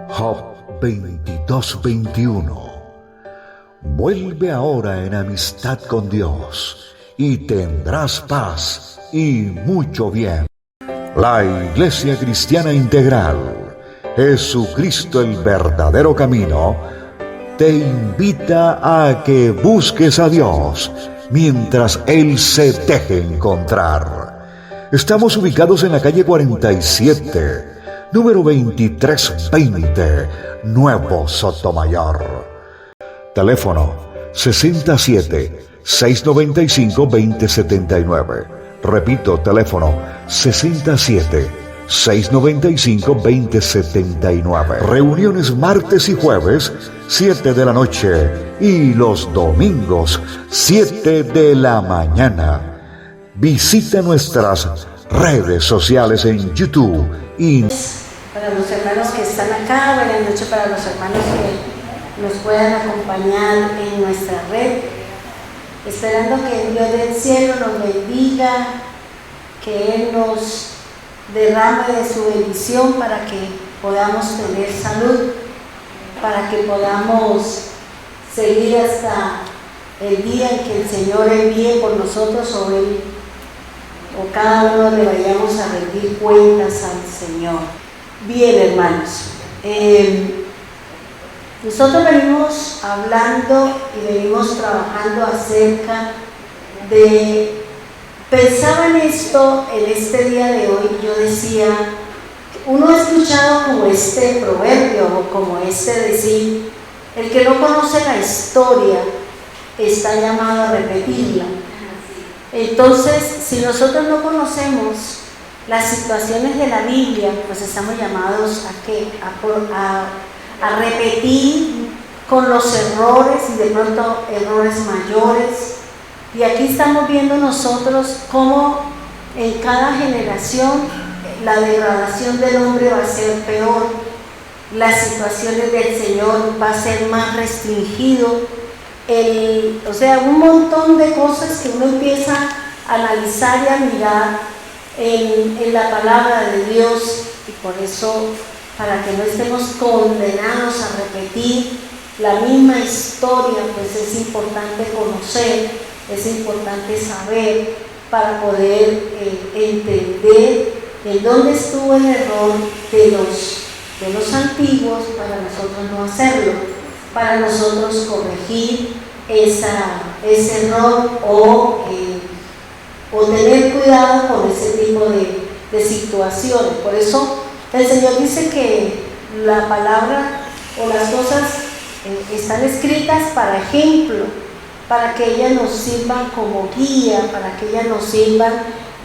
Job 22:21. Vuelve ahora en amistad con Dios y tendrás paz y mucho bien. La Iglesia Cristiana Integral, Jesucristo el verdadero camino, te invita a que busques a Dios mientras Él se deje encontrar. Estamos ubicados en la calle 47, número 2320, Nuevo Sotomayor. Teléfono 67-695-2079. Repito, teléfono 67-695-2079. Reuniones martes y jueves, 7 de la noche. Y los domingos, 7 de la mañana. Visita nuestras redes sociales en YouTube y... Para los hermanos que están acá, buenas noches para los hermanos que nos puedan acompañar en nuestra red, esperando que el Dios del cielo nos bendiga, que Él nos derrame de su bendición para que podamos tener salud, para que podamos seguir hasta el día en que el Señor envíe por nosotros o Él o cada uno le vayamos a rendir cuentas al Señor. Bien, hermanos, nosotros venimos hablando y venimos trabajando acerca de, pensaba en esto en este día de hoy. Yo decía, uno ha escuchado como este proverbio o como este decir, el que no conoce la historia está llamado a repetirla. Entonces, si nosotros no conocemos las situaciones de la Biblia, pues estamos llamados a repetir con los errores y de pronto errores mayores. Y aquí estamos viendo nosotros cómo en cada generación la degradación del hombre va a ser peor, las situaciones del Señor va a ser más restringido, o sea, un montón de cosas que uno empieza a analizar y a mirar en la palabra de Dios. Y por eso, para que no estemos condenados a repetir la misma historia, pues es importante conocer, es importante saber para poder entender en dónde estuvo el error de los antiguos, para nosotros no hacerlo, para nosotros corregir ese error o tener cuidado con ese tipo de situaciones. Por eso el Señor dice que la palabra o las cosas están escritas para ejemplo, para que ellas nos sirvan como guía, para que ellas nos sirvan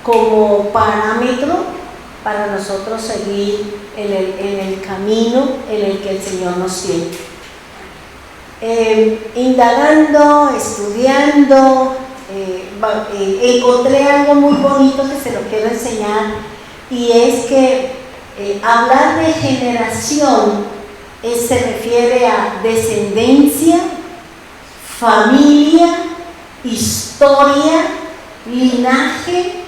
como parámetro para nosotros seguir en el camino en el que el Señor nos tiene. Indagando, estudiando, encontré algo muy bonito que se lo quiero enseñar, y es que hablar de generación se refiere a descendencia, familia, historia, linaje,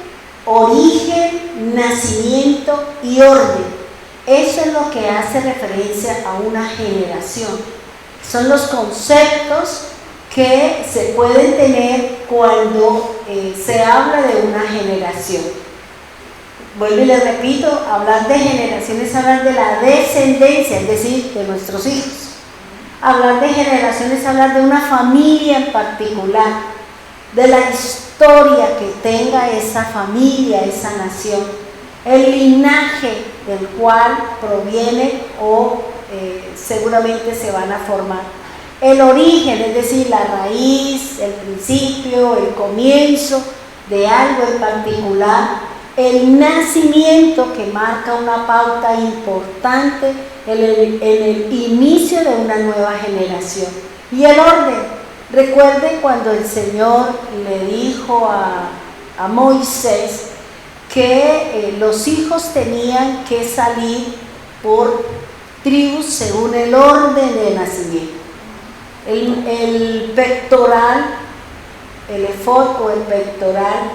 origen, nacimiento y orden. Eso es lo que hace referencia a una generación. Son los conceptos que se pueden tener cuando se habla de una generación. Vuelvo y les repito, hablar de generación es hablar de la descendencia, es decir, de nuestros hijos. Hablar de generación es hablar de una familia en particular, de la historia que tenga esa familia, esa nación, el linaje del cual proviene o seguramente se van a formar. El origen, es decir, la raíz, el principio, el comienzo de algo en particular. El nacimiento, que marca una pauta importante en el inicio de una nueva generación. Y el orden. Recuerden cuando el Señor le dijo a Moisés que los hijos tenían que salir por tribus según el orden de nacimiento. El pectoral, el efod o el pectoral,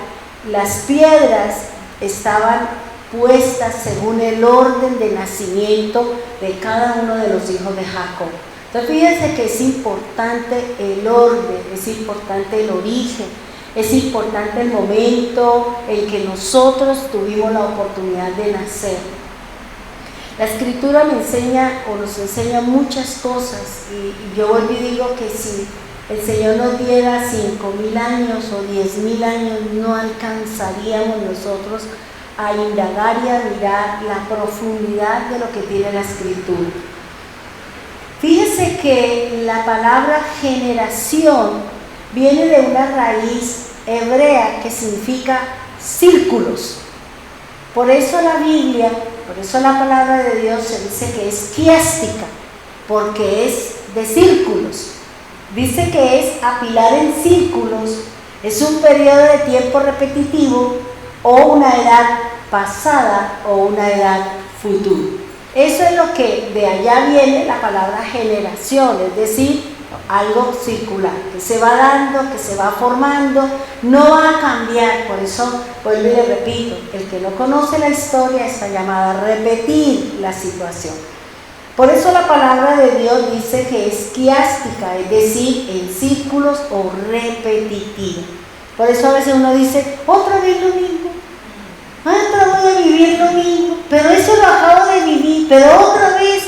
las piedras estaban puestas según el orden de nacimiento de cada uno de los hijos de Jacob. Entonces fíjense que es importante el orden, es importante el origen, es importante el momento en que nosotros tuvimos la oportunidad de nacer. La escritura me enseña o nos enseña muchas cosas y yo vuelvo y digo que si el Señor nos diera 5.000 años o 10.000 años, no alcanzaríamos nosotros a indagar y a mirar la profundidad de lo que tiene la escritura. Fíjese que la palabra generación viene de una raíz hebrea que significa círculos. Por eso la Biblia, por eso la palabra de Dios se dice que es quiástica, porque es de círculos. Dice que es apilar en círculos, es un periodo de tiempo repetitivo o una edad pasada o una edad futura. Eso es lo que de allá viene la palabra generación, es decir, algo circular, que se va dando, que se va formando, no va a cambiar. Por eso, vuelvo y le repito, el que no conoce la historia está llamado a repetir la situación. Por eso la palabra de Dios dice que es quiástica, es decir, en círculos o repetitiva. Por eso a veces uno dice, otra vez lo mismo, otra voy a vivir lo mismo, pero eso lo acabo de vivir, pero otra vez,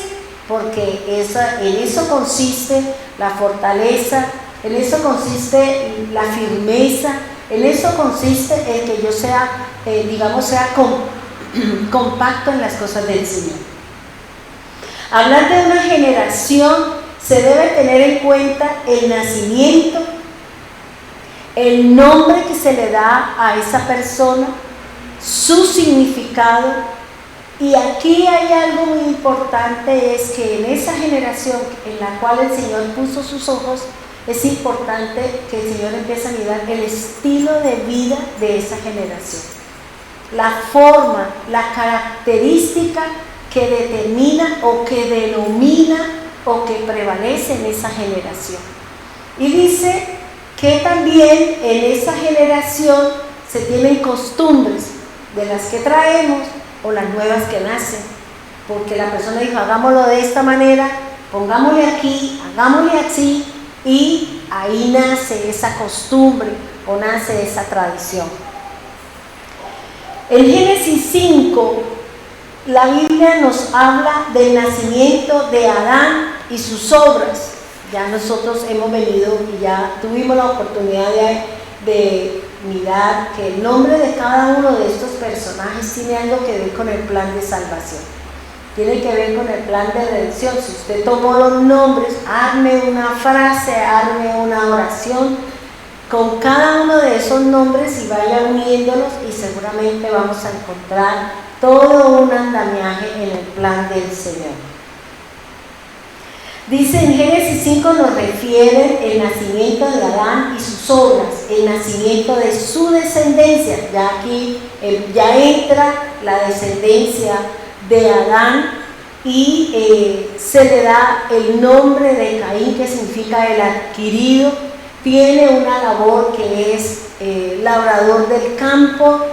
porque en eso consiste la fortaleza, en eso consiste la firmeza, en eso consiste el que yo sea, sea compacto en las cosas del Señor. Hablar de una generación se debe tener en cuenta el nacimiento, el nombre que se le da a esa persona, su significado. Y aquí hay algo muy importante, es que en esa generación en la cual el Señor puso sus ojos, es importante que el Señor empiece a mirar el estilo de vida de esa generación, la forma, la característica que determina o que denomina o que prevalece en esa generación. Y dice que también en esa generación se tienen costumbres de las que traemos o las nuevas que nacen, porque la persona dijo, hagámoslo de esta manera, pongámosle aquí, hagámosle así, y ahí nace esa costumbre o nace esa tradición. En Génesis 5, la Biblia nos habla del nacimiento de Adán y sus obras. Ya nosotros hemos venido y ya tuvimos la oportunidad de mirar que el nombre de cada uno de estos personajes tiene algo que ver con el plan de salvación, tiene que ver con el plan de redención. Si usted tomó los nombres, hazme una frase, hazme una oración con cada uno de esos nombres y vaya uniéndolos y seguramente vamos a encontrar todo un andamiaje en el plan del Señor. Dice en Génesis 5 nos refiere el nacimiento de Adán y sus obras, el nacimiento de su descendencia. Ya aquí ya entra la descendencia de Adán y se le da el nombre de Caín, que significa el adquirido. Tiene una labor que es labrador del campo.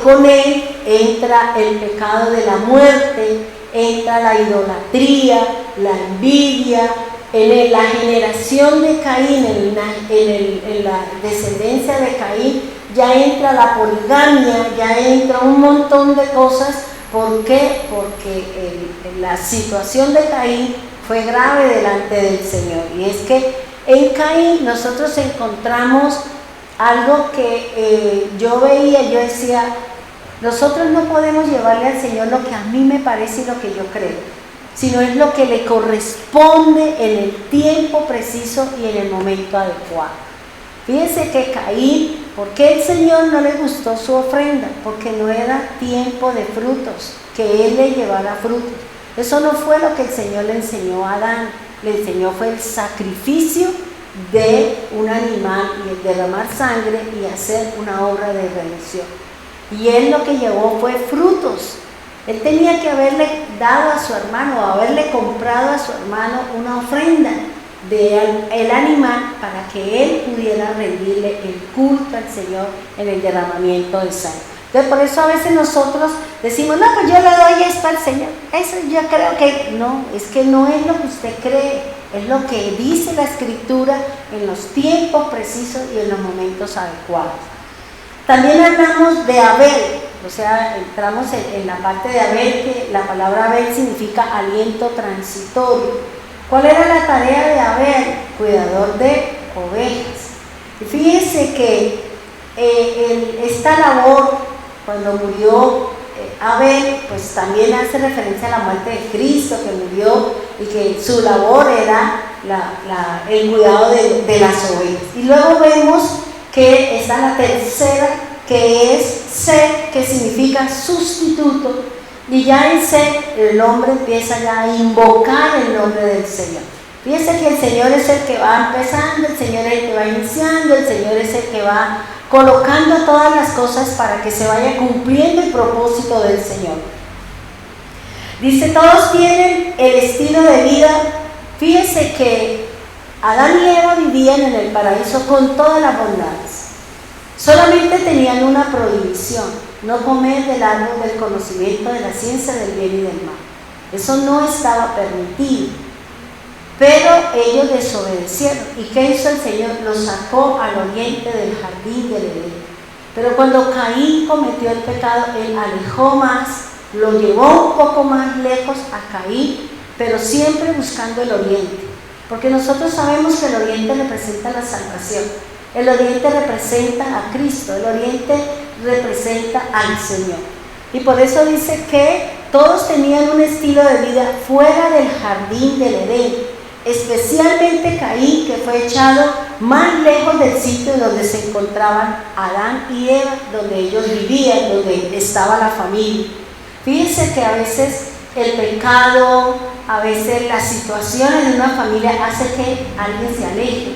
Con él entra el pecado de la muerte, entra la idolatría, la envidia. En la generación de Caín, en la descendencia de Caín, ya entra la poligamia, ya entra un montón de cosas. ¿Por qué? Porque la situación de Caín fue grave delante del Señor. Y es que en Caín nosotros encontramos algo que yo veía, yo decía, nosotros no podemos llevarle al Señor lo que a mí me parece y lo que yo creo, sino es lo que le corresponde en el tiempo preciso y en el momento adecuado. Fíjense que Caín, ¿por qué el Señor no le gustó su ofrenda? Porque no era tiempo de frutos, que Él le llevara frutos. Eso no fue lo que el Señor le enseñó a Adán, le enseñó fue el sacrificio de un animal y el derramar sangre y hacer una obra de redención. y él lo que llevó fue frutos. Él tenía que haberle dado a su hermano, o haberle comprado a su hermano una ofrenda del animal para que él pudiera rendirle el culto al Señor en el derramamiento de sangre. Entonces, por eso a veces nosotros decimos, no, pues yo le doy esto al Señor. Eso yo creo que no, es que no es lo que usted cree, es lo que dice la Escritura en los tiempos precisos y en los momentos adecuados. También hablamos de Abel, o sea, entramos en la parte de Abel, que la palabra Abel significa aliento transitorio. ¿Cuál era la tarea de Abel? Cuidador de ovejas. Y fíjense que esta labor, cuando murió Abel, pues también hace referencia a la muerte de Cristo, que murió y que su labor era el cuidado de las ovejas. Y luego vemos que está la tercera, que es Sed, que significa sustituto, y ya en Sed el hombre empieza ya a invocar el nombre del Señor. Fíjense que el Señor es el que va empezando, el Señor es el que va iniciando, el Señor es el que va colocando todas las cosas para que se vaya cumpliendo el propósito del Señor. Dice, todos tienen el estilo de vida. Fíjense que Adán y Eva vivían en el paraíso con todas las bondades. Solamente tenían una prohibición: no comer del árbol del conocimiento de la ciencia del bien y del mal. Eso no estaba permitido. Pero ellos desobedecieron. ¿Y qué hizo el Señor? Los sacó al oriente del jardín del Edén. Pero cuando Caín cometió el pecado, él alejó más, lo llevó un poco más lejos a Caín, pero siempre buscando el oriente. Porque nosotros sabemos que el oriente representa la salvación. El oriente representa a Cristo, el oriente representa al Señor. Y por eso dice que todos tenían un estilo de vida fuera del jardín del Edén, especialmente Caín, que fue echado más lejos del sitio donde se encontraban Adán y Eva, donde ellos vivían, donde estaba la familia. Fíjense que a veces el pecado, a veces las situaciones de una familia hace que alguien se aleje,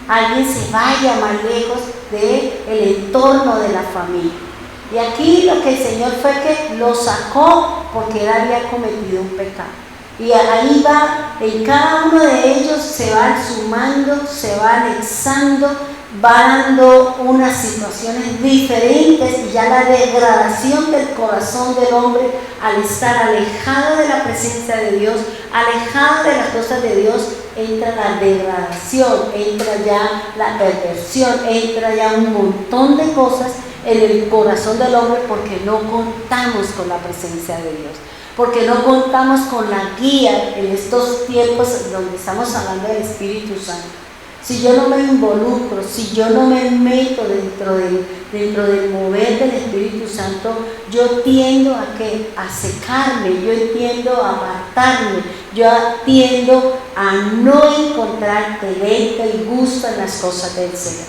alguien se vaya más lejos del entorno de la familia. Y aquí lo que el Señor fue que lo sacó porque él había cometido un pecado. Y ahí va, en cada uno de ellos se va sumando, se va anexando, va dando unas situaciones diferentes, y ya la degradación del corazón del hombre al estar alejado de la presencia de Dios, alejado de las cosas de Dios, entra la degradación, entra ya la perversión, entra ya un montón de cosas en el corazón del hombre, porque no contamos con la presencia de Dios, porque no contamos con la guía en estos tiempos donde estamos hablando del Espíritu Santo. Si yo no me involucro, si yo no me meto dentro del mover del Espíritu Santo, yo tiendo a secarme, yo tiendo a apartarme, yo tiendo a no encontrar deleite y gusto en las cosas del Señor.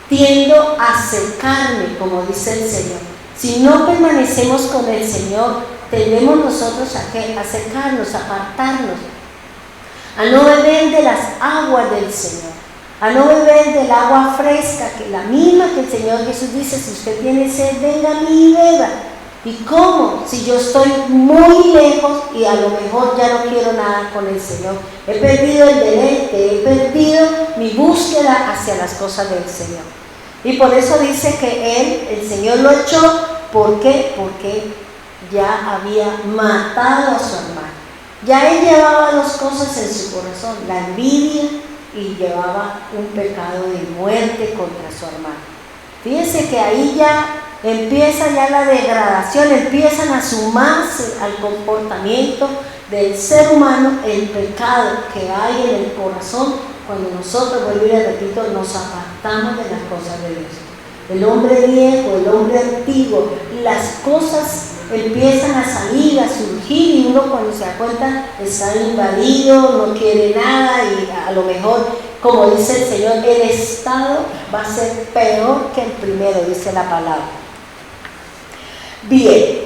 Tiendo a secarme, como dice el Señor. Si no permanecemos con el Señor, tenemos nosotros a secarnos, a apartarnos, a no beber de las aguas del Señor, a no beber del agua fresca, que la misma que el Señor Jesús dice: si usted tiene sed, venga a mí y beba. ¿Y cómo? Si yo estoy muy lejos y a lo mejor ya no quiero nada con el Señor, he perdido el deleite, he perdido mi búsqueda hacia las cosas del Señor. Y por eso dice que el Señor lo echó. ¿Por qué? Porque ya había matado a su hermano. Ya él llevaba dos cosas en su corazón: la envidia, y llevaba un pecado de muerte contra su hermano. Fíjense que ahí ya empieza ya la degradación, empiezan a sumarse al comportamiento del ser humano el pecado que hay en el corazón cuando nosotros, vuelvo y le repito, nos apartamos de las cosas de Dios. El hombre viejo, el hombre antiguo, las cosas empiezan a salir, a surgir, y uno cuando se da cuenta está invadido, no quiere nada, y a lo mejor, como dice el Señor, el estado va a ser peor que el primero, dice la palabra. Bien,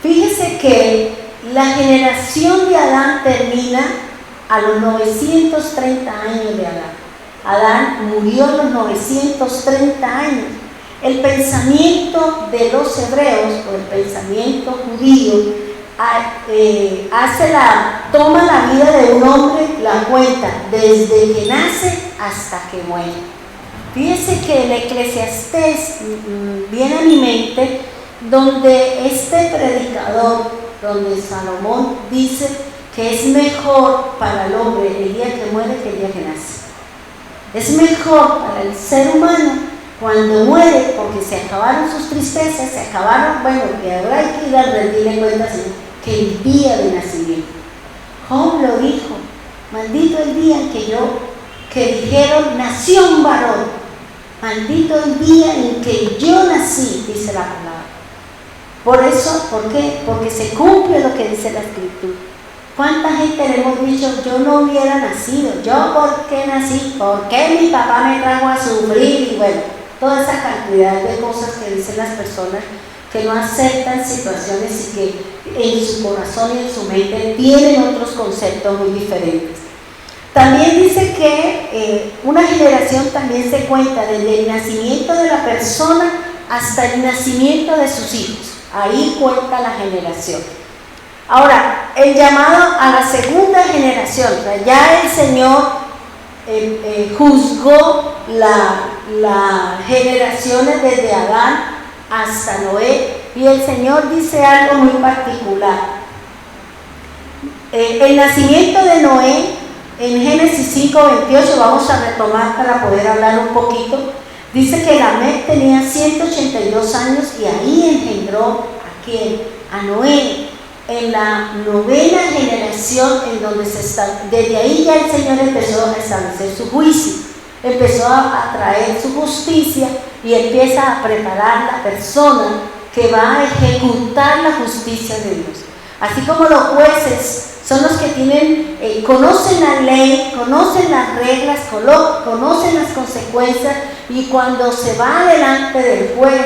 fíjese que la generación de Adán termina a los 930 años de Adán. Adán murió a los 930 años. el pensamiento de los hebreos, o el pensamiento judío, toma la vida de un hombre, la cuenta desde que nace hasta que muere. Fíjense que el Eclesiastés viene a mi mente, donde este predicador, donde Salomón dice que es mejor para el hombre el día que muere que el día que nace. Es mejor para el ser humano cuando muere, porque se acabaron sus tristezas, se acabaron, bueno, que habrá que ir a rendirle cuentas, que el día de nacimiento. Job lo dijo: maldito el día en que dijeron nació un varón, maldito el día en que yo nací, dice la palabra. Por eso, ¿por qué? Porque se cumple lo que dice la Escritura. ¿Cuánta gente le hemos dicho, yo no hubiera nacido? ¿Yo por qué nací? ¿Por qué mi papá me trajo a sufrir? Y bueno, toda esa cantidad de cosas que dicen las personas que no aceptan situaciones y que en su corazón y en su mente tienen otros conceptos muy diferentes. También dice que una generación también se cuenta desde el nacimiento de la persona hasta el nacimiento de sus hijos. Ahí cuenta la generación. Ahora, el llamado a la segunda generación, o sea, ya el Señor juzgó las generaciones desde Adán hasta Noé, y el Señor dice algo muy particular. El nacimiento de Noé, en Génesis 5:28, vamos a retomar para poder hablar un poquito, dice que Lamec tenía 182 años y ahí engendró ¿a quién? A Noé. En la novena generación, en donde desde ahí ya el Señor empezó a establecer su juicio, empezó a traer su justicia y empieza a preparar la persona que va a ejecutar la justicia de Dios. Así como los jueces son los que conocen la ley, conocen las reglas, conocen las consecuencias, y cuando se va delante del juez,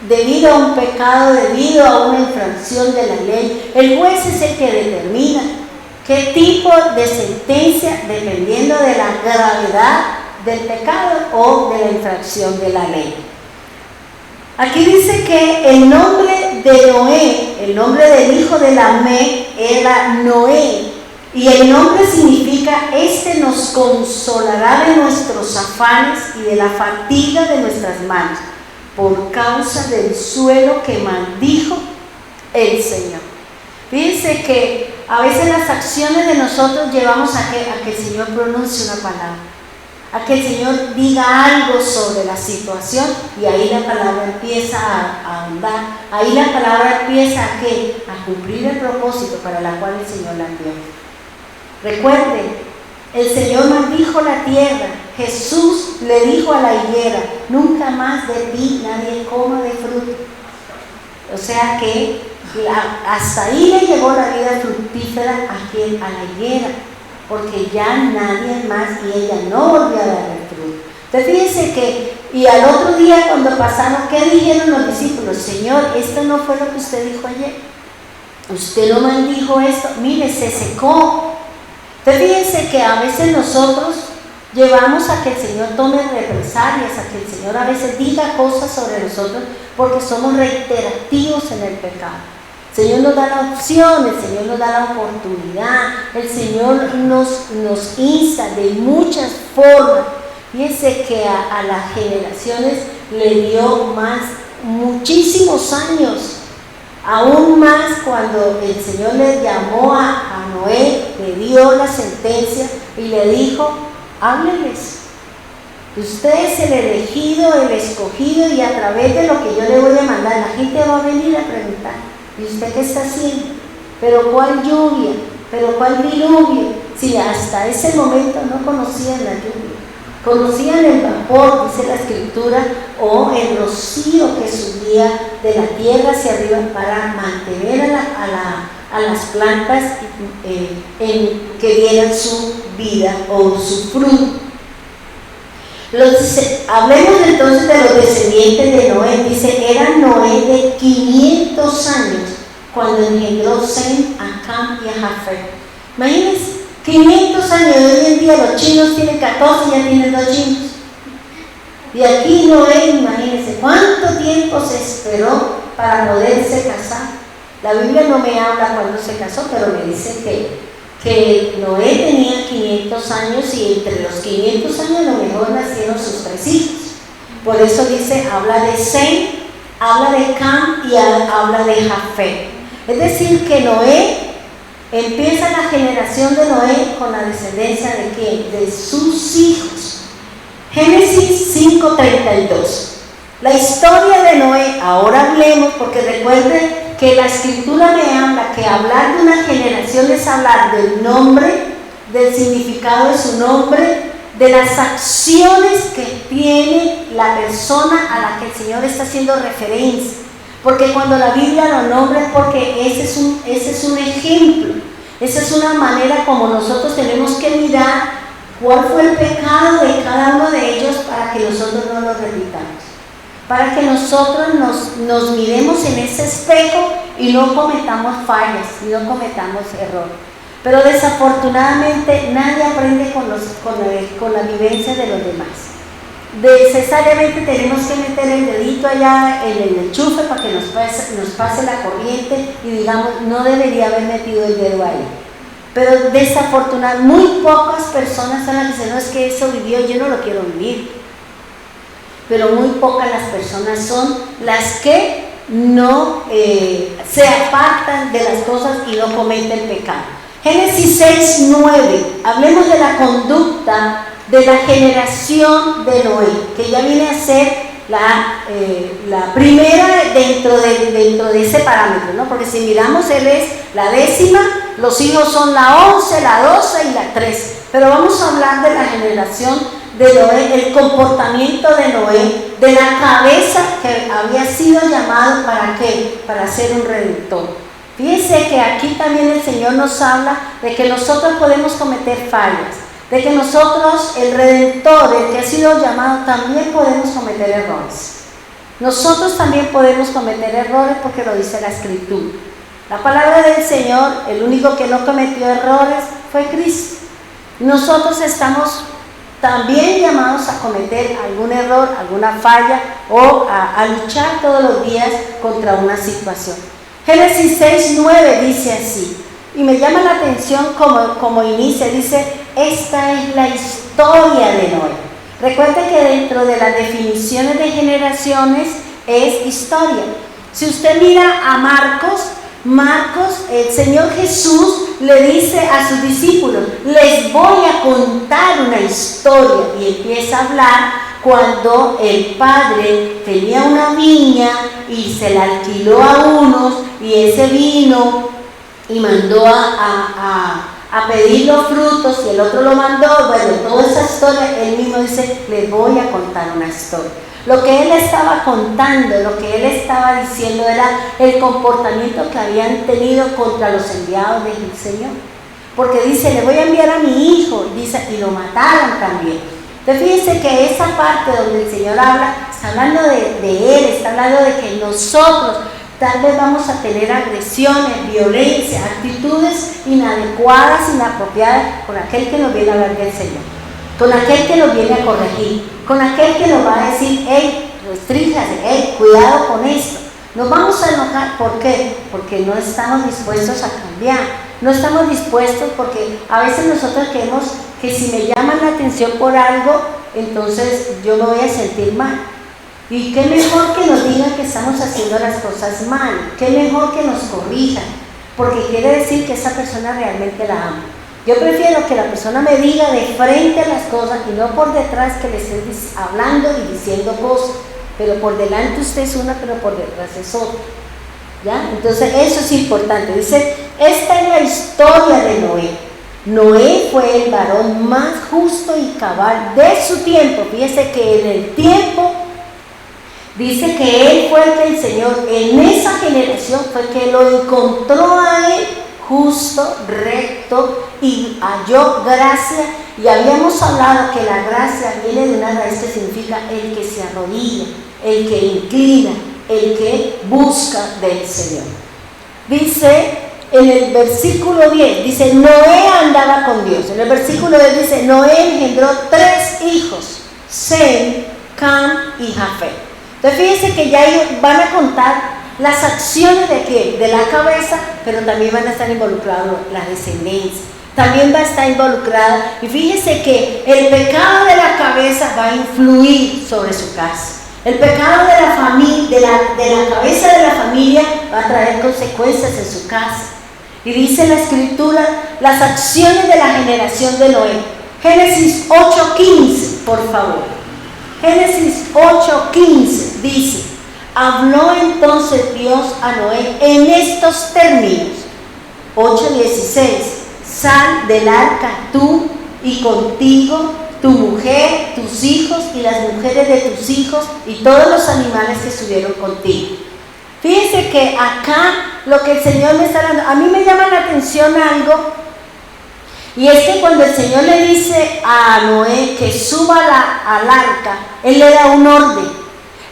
debido a un pecado, debido a una infracción de la ley, el juez es el que determina qué tipo de sentencia, dependiendo de la gravedad del pecado o de la infracción de la ley. Aquí dice que el nombre de Noé, el nombre del hijo de Lamec, era Noé, y el nombre significa: este nos consolará de nuestros afanes y de la fatiga de nuestras manos, por causa del suelo que maldijo el Señor. Fíjense que a veces las acciones de nosotros llevamos a que el Señor pronuncie una palabra, a que el Señor diga algo sobre la situación, y ahí la palabra empieza a andar, ahí la palabra empieza a cumplir el propósito para el cual el Señor la envió. Recuerden, el Señor maldijo la tierra. Jesús le dijo a la higuera: nunca más de ti nadie coma de fruto. O sea que hasta ahí le llegó la vida fructífera a la higuera, porque ya nadie más, y ella no volvió a dar el fruto. Entonces fíjense que, y al otro día cuando pasaron, ¿qué dijeron los discípulos? Señor, esto no fue lo que usted dijo ayer. Usted no maldijo esto, mire, se secó. Entonces fíjense que a veces nosotros llevamos a que el Señor tome represalias, a que el Señor a veces diga cosas sobre nosotros, porque somos reiterativos en el pecado. El Señor nos da la opción, el Señor nos da la oportunidad, el Señor nos insta de muchas formas. Fíjense que a las generaciones le dio muchísimos años. Aún más cuando el Señor le llamó a Noé, le dio la sentencia y le dijo: hábleles. Usted es el elegido, el escogido, y a través de lo que yo le voy a mandar, la gente va a venir a preguntar: ¿y usted qué está haciendo? ¿Pero cuál lluvia? ¿Pero cuál diluvio? Si hasta ese momento no conocían la lluvia. Conocían el vapor, dice la Escritura, o el rocío que subía de la tierra hacia arriba para mantener a las plantas que dieran su vida o su fruto. Hablemos entonces de los descendientes de Noé. Dice, era Noé de 500 años cuando engendró Sem, a Cam y a Jafet. Imagínense, 500 años. Hoy en día los chinos tienen 14 y ya tienen 2 chinos. Y aquí Noé, imagínense, ¿cuánto tiempo se esperó para poderse casar? La Biblia no me habla cuando se casó, pero me dice que Noé tenía 500 años y entre los 500 años a lo mejor nacieron sus 3 hijos. Por eso dice, habla de Sem, habla de Cam y habla de Jafet. Es decir, que Noé, empieza la generación de Noé con la descendencia de ¿quién? De sus hijos. Génesis 5:32. La historia de Noé, ahora hablemos, porque recuerden que la escritura me habla que hablar de una generación es hablar del nombre, del significado de su nombre, de las acciones que tiene la persona a la que el Señor está haciendo referencia. Porque cuando la Biblia lo nombra es porque ese es un ejemplo, esa es una manera como nosotros tenemos que mirar cuál fue el pecado de cada uno de ellos para que nosotros no lo repitamos. Para que nosotros nos miremos en ese espejo y no cometamos fallas, y no cometamos errores. Pero desafortunadamente nadie aprende con la vivencia de los demás. Necesariamente tenemos que meter el dedito allá en el enchufe para que nos pase la corriente y digamos, no debería haber metido el dedo ahí. Pero desafortunadamente muy pocas personas son las que dicen, no, es que eso vivió, yo no lo quiero vivir. Pero muy pocas las personas son las que no se apartan de las cosas y no cometen pecado. Génesis 6:9, hablemos de la conducta de la generación de Noé, que ya viene a ser la primera dentro de ese parámetro, ¿no? Porque si miramos, él es la 10ª, los hijos son la 11, la 12 y la 13. Pero vamos a hablar de la generación de Noé, el comportamiento de Noé, de la cabeza que había sido llamado ¿para qué? Para ser un redentor. Fíjense que aquí también el Señor nos habla de que nosotros podemos cometer fallas, de que nosotros, el redentor, el que ha sido llamado, también podemos cometer errores. Nosotros también podemos cometer errores porque lo dice la Escritura. La palabra del Señor, el único que no cometió errores fue Cristo. Nosotros estamos también llamados a cometer algún error, alguna falla o a luchar todos los días contra una situación. Génesis 6:9 dice así, y me llama la atención como inicia, dice, esta es la historia de Noé. Recuerde que dentro de las definiciones de generaciones es historia. Si usted mira a Marcos, el Señor Jesús le dice a sus discípulos, les voy a contar una historia, y empieza a hablar cuando el padre tenía una viña y se la alquiló a unos y ese vino y mandó a pedir los frutos y el otro lo mandó. Bueno, toda esa historia, él mismo dice, les voy a contar una historia. Lo que él estaba contando, lo que él estaba diciendo era el comportamiento que habían tenido contra los enviados del Señor. Porque dice, le voy a enviar a mi hijo, dice, y lo mataron también. Entonces fíjense que esa parte donde el Señor habla, está hablando de él, está hablando de que nosotros tal vez vamos a tener agresiones, violencia, actitudes inadecuadas, inapropiadas con aquel que nos viene a hablar del Señor, con aquel que nos viene a corregir, con aquel que nos va a decir, hey, restríngase, hey, cuidado con esto. Nos vamos a enojar, ¿por qué? Porque no estamos dispuestos a cambiar, no estamos dispuestos porque a veces nosotros creemos que si me llaman la atención por algo, entonces yo me voy a sentir mal. Y qué mejor que nos digan que estamos haciendo las cosas mal, qué mejor que nos corrijan, porque quiere decir que esa persona realmente la ama. Yo prefiero que la persona me diga de frente a las cosas y no por detrás que le estén hablando y diciendo cosas, pero por delante usted es una, pero por detrás es otra. ¿Ya? Entonces eso es importante. Dice, esta es la historia de Noé. Noé fue el varón más justo y cabal de su tiempo. Fíjese que en el tiempo, dice que él fue el que el Señor, en esa generación fue que lo encontró a él justo, recto y halló gracia. Y habíamos hablado que la gracia viene de una raíz que significa el que se arrodilla, el que inclina, el que busca del Señor. Dice en el versículo 10, dice, Noé andaba con Dios. En el versículo 10 dice, Noé engendró 3 hijos, Sem, Cam y Jafet. Entonces fíjense que ya ellos van a contar las acciones de ¿qué? De la cabeza, pero también van a estar involucrados la descendencia. También va a estar involucrada, y fíjense que el pecado de la cabeza va a influir sobre su casa. El pecado de la familia, de la cabeza de la familia, va a traer consecuencias en su casa. Y dice la Escritura, las acciones de la generación de Noé. Génesis 8:15, por favor. Génesis 8:15 dice: habló entonces Dios a Noé en estos términos. 8:16, sal del arca tú y contigo tu mujer, tus hijos y las mujeres de tus hijos y todos los animales que estuvieron contigo. Fíjense que acá lo que el Señor me está dando, a mí me llama la atención algo, y es que cuando el Señor le dice a Noé que suba al arca, Él le da un orden.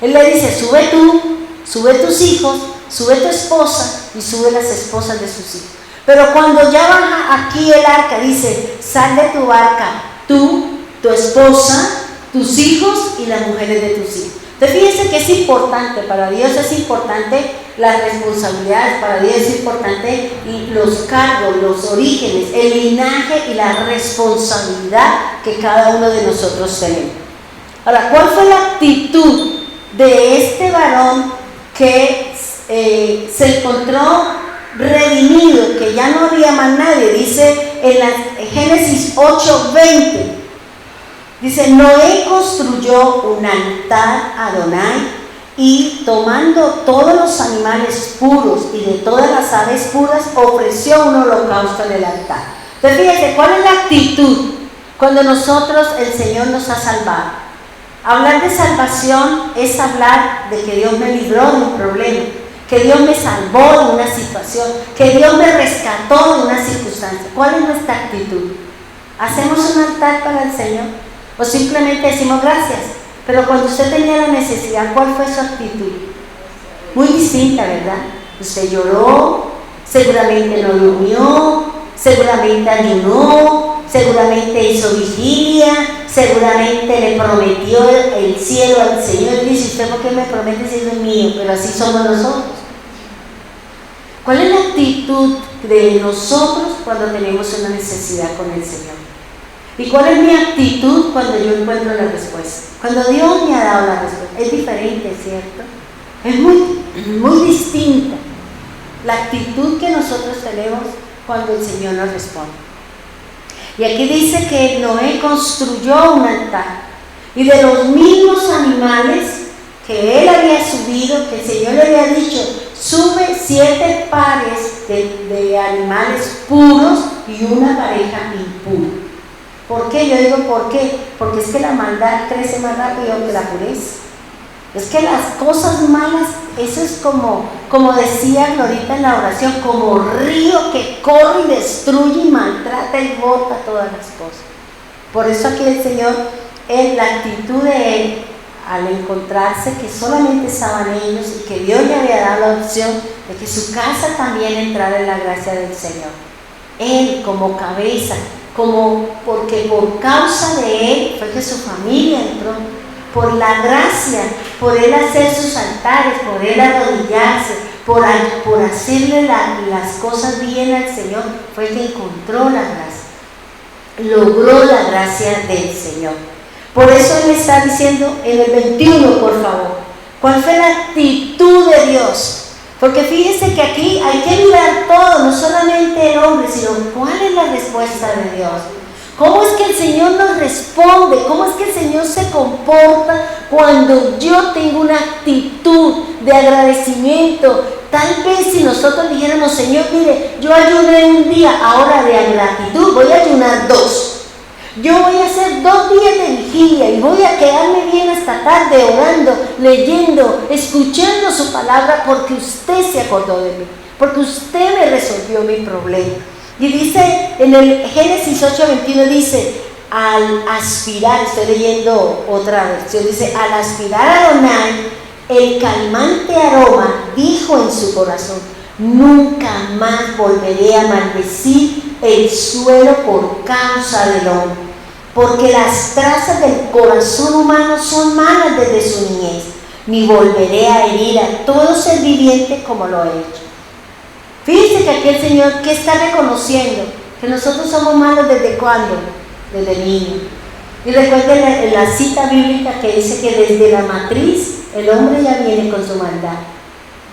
Él le dice: sube tú, sube tus hijos, sube tu esposa y sube las esposas de sus hijos. Pero cuando ya baja aquí el arca, dice: sal de tu barca, tú, tu esposa, tus hijos y las mujeres de tus hijos. Entonces fíjense que es importante, para Dios es importante las responsabilidades, para Dios es importante los cargos, los orígenes, el linaje y la responsabilidad que cada uno de nosotros tenemos. Ahora, ¿cuál fue la actitud de este varón que se encontró redimido, que ya no había más nadie? Dice en Génesis 8:20, dice: Noé construyó un altar a Adonai y tomando todos los animales puros y de todas las aves puras, ofreció un holocausto en el altar. Entonces fíjense, ¿cuál es la actitud cuando nosotros, el Señor nos ha salvado? Hablar de salvación es hablar de que Dios me libró de un problema, que Dios me salvó de una situación, que Dios me rescató de una circunstancia. ¿Cuál es nuestra actitud? ¿Hacemos un altar para el Señor? ¿O simplemente decimos gracias? Pero cuando usted tenía la necesidad, ¿cuál fue su actitud? Muy distinta, ¿verdad? Usted lloró, seguramente no durmió, seguramente ayunó, seguramente hizo vigilia, seguramente le prometió el cielo al Señor. Y dice: ¿usted por qué me promete si es mío? Pero así somos nosotros. ¿Cuál es la actitud de nosotros cuando tenemos una necesidad con el Señor? ¿Y cuál es mi actitud cuando yo encuentro la respuesta? Cuando Dios me ha dado la respuesta. Es diferente, ¿cierto? Es muy distinta la actitud que nosotros tenemos cuando el Señor nos responde. Y aquí dice que Noé construyó un altar, y de los mismos animales que él había subido, que el Señor le había dicho: sube 7 pares de animales puros y una pareja impura. ¿Por qué? Yo digo ¿por qué? Porque es que la maldad crece más rápido que la pureza. Es que las cosas malas, eso es como decía Glorita en la oración, como río que corre y destruye y maltrata y bota todas las cosas. Por eso aquí el Señor, en la actitud de él, al encontrarse que solamente estaban ellos y que Dios le había dado la opción de que su casa también entrara en la gracia del Señor. Él como cabeza, porque por causa de él fue que su familia entró, por la gracia, por él hacer sus altares, por él arrodillarse, por hacerle las cosas bien al Señor, fue que encontró la gracia, logró la gracia del Señor. Por eso él está diciendo en el 21, por favor, ¿cuál fue la actitud de Dios? Porque fíjense que aquí hay que mirar todo, no solamente el hombre, sino cuál es la respuesta de Dios. ¿Cómo es que el Señor nos responde? ¿Cómo es que el Señor se comporta cuando yo tengo una actitud de agradecimiento? Tal vez si nosotros dijéramos: Señor, mire, yo ayuné un día, ahora de gratitud voy a ayunar 2. Yo voy a hacer 2 días de vigilia y voy a quedarme bien hasta tarde orando, leyendo, escuchando su palabra, porque usted se acordó de mí, porque usted me resolvió mi problema. Y dice en el Génesis 8:21, dice: al aspirar, estoy leyendo otra versión, dice: al aspirar a Adonai el calmante aroma, dijo en su corazón: nunca más volveré a maldecir el suelo por causa del hombre, porque las trazas del corazón humano son malas desde su niñez, ni volveré a herir a todo ser viviente como lo he hecho. Fíjense que aquí el Señor, ¿qué está reconociendo? Que nosotros somos malos ¿desde cuándo? Desde niños. Y recuerden la cita bíblica que dice que desde la matriz el hombre ya viene con su maldad.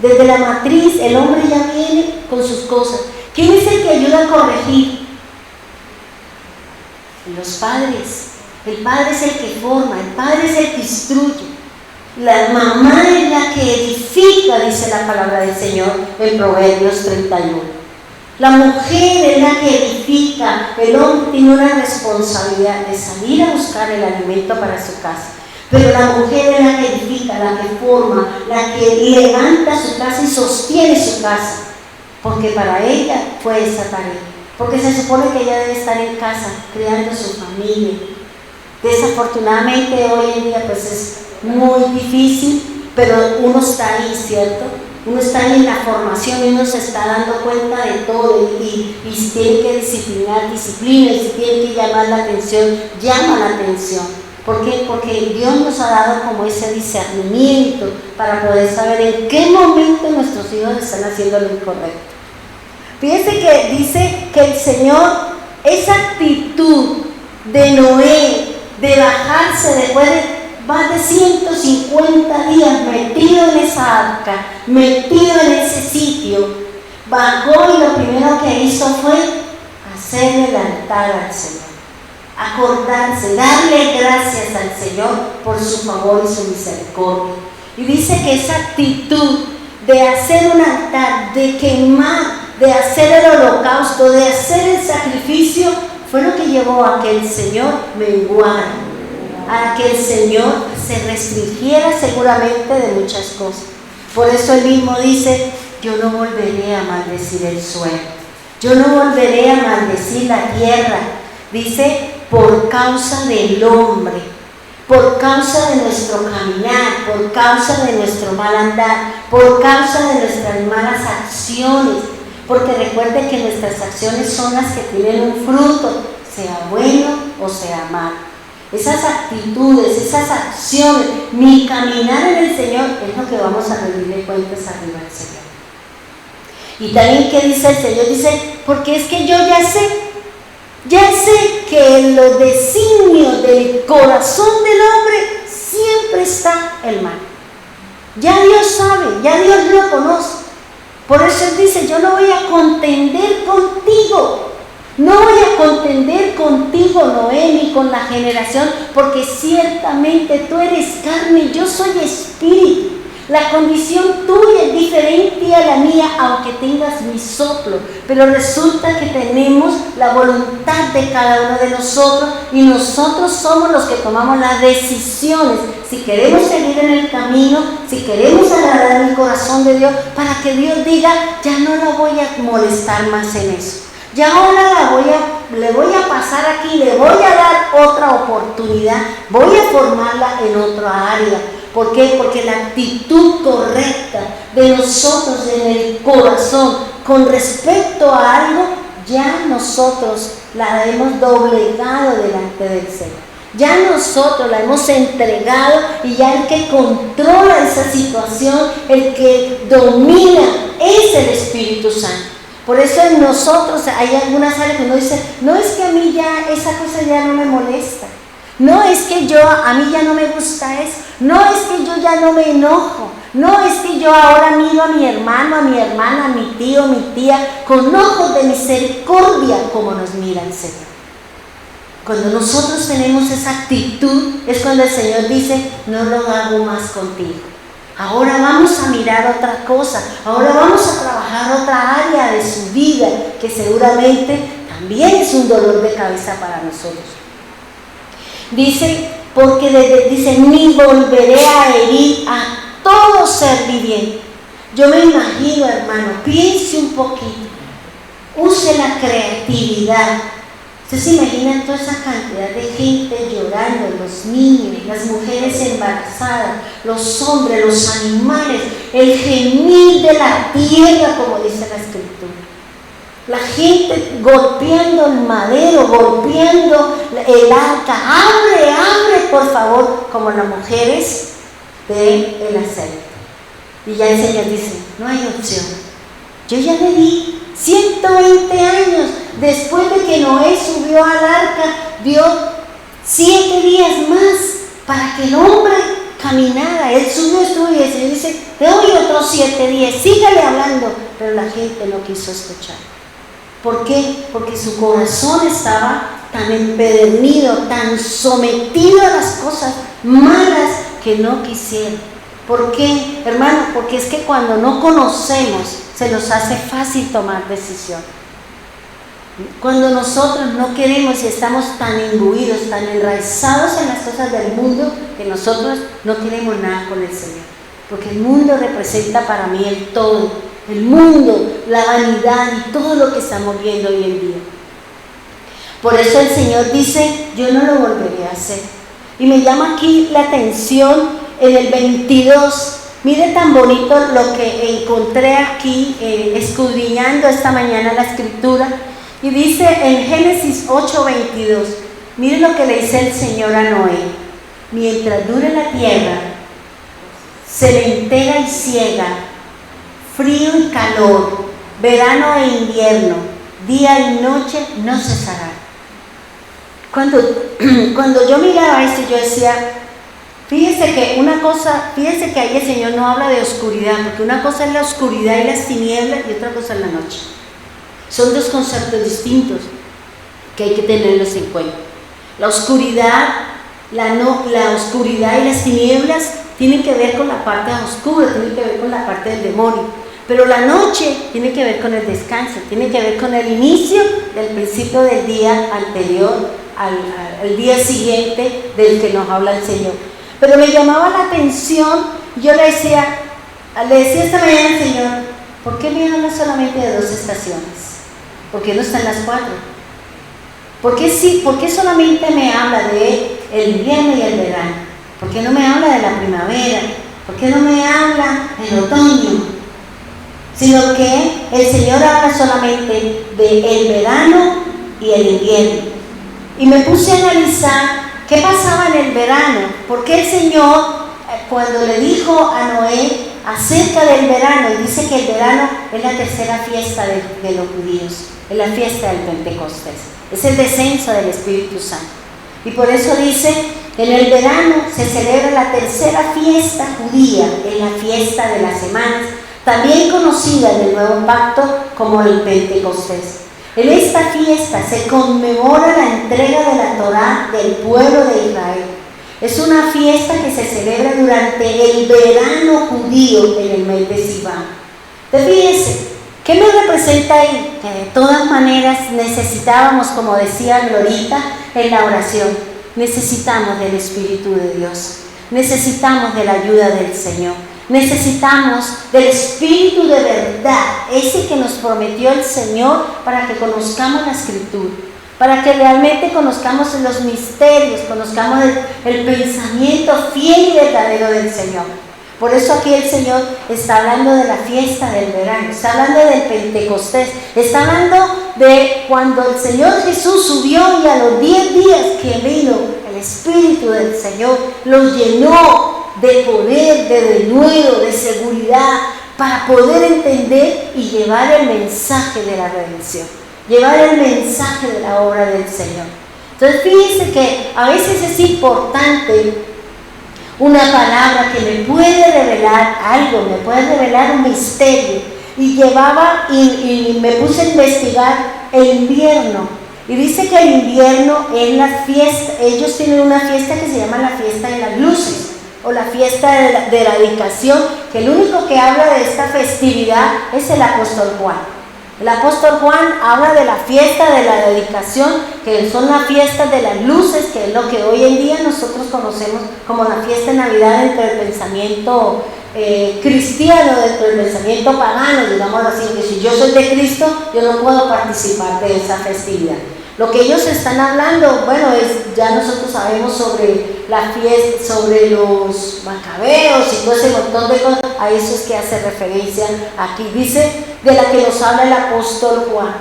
Desde la matriz el hombre ya viene con sus cosas. ¿Quién es el que ayuda a corregir? Los padres. El padre es el que forma, el padre es el que instruye. La mamá es la que edifica, dice la palabra del Señor en Proverbios 31. La mujer es la que edifica, el hombre tiene una responsabilidad de salir a buscar el alimento para su casa. Pero la mujer es la que edifica, la que forma, la que levanta su casa y sostiene su casa. Porque para ella fue esa tarea. Porque se supone que ella debe estar en casa, criando a su familia. Desafortunadamente hoy en día pues es muy difícil, pero uno está ahí, ¿cierto? Uno está ahí en la formación y uno se está dando cuenta de todo y si tiene que disciplinar, disciplina, y si tiene que llamar la atención, llama la atención. ¿Por qué? Porque Dios nos ha dado como ese discernimiento para poder saber en qué momento nuestros hijos están haciendo lo incorrecto. Fíjense que dice que el Señor, esa actitud de Noé, de bajarse después de más de 150 días metido en esa arca, metido en ese sitio, bajó y lo primero que hizo fue hacer el altar al Señor, acordarse, darle gracias al Señor por su favor y su misericordia. Y dice que esa actitud de hacer un altar, de quemar, de hacer el holocausto, de hacer el sacrificio, fue lo que llevó a que el Señor menguara, a que el Señor se restringiera seguramente de muchas cosas. Por eso él mismo dice, yo no volveré a maldecir el suelo, yo no volveré a maldecir la tierra. Dice, por causa del hombre, por causa de nuestro caminar, por causa de nuestro mal andar, por causa de nuestras malas acciones. Porque recuerde que nuestras acciones son las que tienen un fruto, sea bueno o sea malo. Esas actitudes, esas acciones, mi caminar en el Señor es lo que vamos a rendirle cuentas arriba al Señor. Y también, ¿qué dice el Señor? Dice, porque es que yo ya sé que en los designios del corazón del hombre siempre está el mal. Ya Dios sabe, ya Dios lo conoce. Por eso Él dice, yo no voy a contender contigo. No voy a contender contigo, Noé, ni con la generación, porque ciertamente tú eres carne y yo soy espíritu. La condición tuya es diferente a la mía, aunque tengas mi soplo. Pero resulta que tenemos la voluntad de cada uno de nosotros y nosotros somos los que tomamos las decisiones. Si queremos seguir en el camino, si queremos agradar el corazón de Dios, para que Dios diga, ya no la voy a molestar más en eso. Ya ahora le voy a pasar aquí, le voy a dar otra oportunidad, voy a formarla en otra área. ¿Por qué? Porque la actitud correcta de nosotros en el corazón con respecto a algo, ya nosotros la hemos doblegado delante del Señor. Ya nosotros la hemos entregado y ya el que controla esa situación, el que domina, es el Espíritu Santo. Por eso en nosotros hay algunas áreas que uno dice, no es que a mí ya esa cosa ya no me molesta, no es que a mí ya no me gusta eso, no es que yo ya no me enojo, no es que yo ahora miro a mi hermano, a mi hermana, a mi tío, mi tía, con ojos de misericordia como nos mira el Señor. Cuando nosotros tenemos esa actitud es cuando el Señor dice, no lo hago más contigo. Ahora vamos a mirar otra cosa, ahora vamos a trabajar otra área de su vida que seguramente también es un dolor de cabeza para nosotros. Dice, dice, ni volveré a herir a todo ser viviente. Yo me imagino, hermano, piense un poquito, use la creatividad. ¿Ustedes se imaginan toda esa cantidad de gente llorando, los niños, las mujeres embarazadas, los hombres, los animales, el gemir de la tierra, como dice la Escritura? la gente golpeando el madero, golpeando el arca. Abre, abre, por favor, como las mujeres del aceite. Y ya el Señor dice, no hay opción. Yo ya le di 120 años después de que Noé subió al arca, dio 7 días más para que el hombre caminara. Él subió, estuvo, y el Señor dice, te doy otros 7 días, sígale hablando. Pero la gente no quiso escuchar. ¿Por qué? Porque su corazón estaba tan empedernido, tan sometido a las cosas malas que no quisieron. ¿Por qué, hermano? Porque es que cuando no conocemos, se nos hace fácil tomar decisión. Cuando nosotros no queremos y estamos tan imbuidos, tan enraizados en las cosas del mundo, que nosotros no queremos nada con el Señor. Porque el mundo representa para mí el todo. El mundo, la vanidad y todo lo que estamos viendo hoy en día. Por eso el Señor dice, yo no lo volveré a hacer. Y me llama aquí la atención en el 22. Mire tan bonito lo que encontré aquí, escudriñando esta mañana la escritura. Y dice en Génesis 8:22, mire lo que le dice el Señor a Noé. Mientras dure la tierra, sementera y siega, frío y calor, verano e invierno, día y noche no cesarán. Cuando yo miraba esto, yo decía, fíjese que ahí el Señor no habla de oscuridad, porque una cosa es la oscuridad y las tinieblas y otra cosa es la noche. Son dos conceptos distintos que hay que tenerlos en cuenta. La oscuridad, la oscuridad y las tinieblas tienen que ver con la parte oscura, tienen que ver con la parte del demonio. Pero la noche tiene que ver con el descanso, tiene que ver con el inicio del principio del día anterior al día siguiente del que nos habla el Señor. Pero me llamaba la atención, yo le decía esta mañana al Señor, ¿por qué me habla solamente de 2 estaciones? ¿Por qué no están las 4? ¿Por qué solamente me habla de el invierno y el verano? ¿Por qué no me habla de la primavera? ¿Por qué no me habla del otoño? Sino que el Señor habla solamente del verano y el invierno. Y me puse a analizar qué pasaba en el verano. ¿Por qué el Señor, cuando le dijo a Noé acerca del verano, y dice que el verano es la tercera fiesta de los judíos, es la fiesta del Pentecostés, es el descenso del Espíritu Santo? Y por eso dice, en el verano se celebra la tercera fiesta judía, es la fiesta de las semanas, también conocida en el Nuevo Pacto como el Pentecostés. En esta fiesta se conmemora la entrega de la Torá del pueblo de Israel. Es una fiesta que se celebra durante el verano judío en el mes de Sivan. Entonces fíjense, ¿qué me representa ahí? Que de todas maneras necesitábamos, como decía Glorita en la oración, necesitamos del Espíritu de Dios, necesitamos de la ayuda del Señor. Necesitamos del Espíritu de verdad, ese que nos prometió el Señor, para que conozcamos la Escritura, para que realmente conozcamos los misterios, conozcamos el pensamiento fiel y verdadero del Señor. Por eso aquí el Señor está hablando de la fiesta del verano, está hablando del Pentecostés, está hablando de cuando el Señor Jesús subió y a los 10 días que vino el Espíritu del Señor los llenó de poder, de denuedo, de seguridad, para poder entender y llevar el mensaje de la redención, llevar el mensaje de la obra del Señor. Entonces fíjense que a veces es importante una palabra que me puede revelar algo, me puede revelar un misterio. Y me puse a investigar el invierno. Y dice que el invierno es la fiesta, ellos tienen una fiesta que se llama la fiesta de las luces, o la fiesta de la dedicación, que el único que habla de esta festividad es el apóstol Juan. El apóstol Juan habla de la fiesta de la dedicación, que son las fiestas de las luces, que es lo que hoy en día nosotros conocemos como la fiesta de Navidad dentro del pensamiento cristiano, dentro del pensamiento pagano, digamos así, que si yo soy de Cristo, yo no puedo participar de esa festividad. Lo que ellos están hablando, bueno, ya nosotros sabemos sobre la fiesta, sobre los macabeos y todo ese montón de cosas, a eso es que hace referencia aquí. Dice de la que nos habla el apóstol Juan.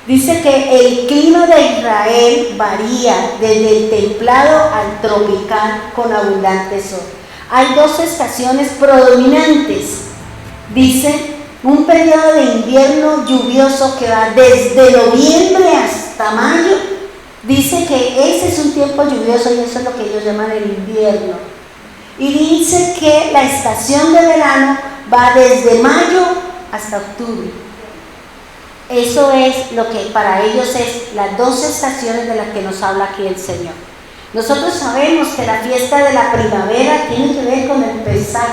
Dice que el clima de Israel varía desde el templado al tropical con abundante sol. Hay dos estaciones predominantes. Dice, un periodo de invierno lluvioso que va desde noviembre hasta mayo. Dice que ese es un tiempo lluvioso y eso es lo que ellos llaman el invierno. Y dice que la estación de verano va desde mayo hasta octubre. Eso es lo que para ellos es las dos estaciones de las que nos habla aquí el Señor. Nosotros sabemos que la fiesta de la primavera tiene que ver con el Pesaj,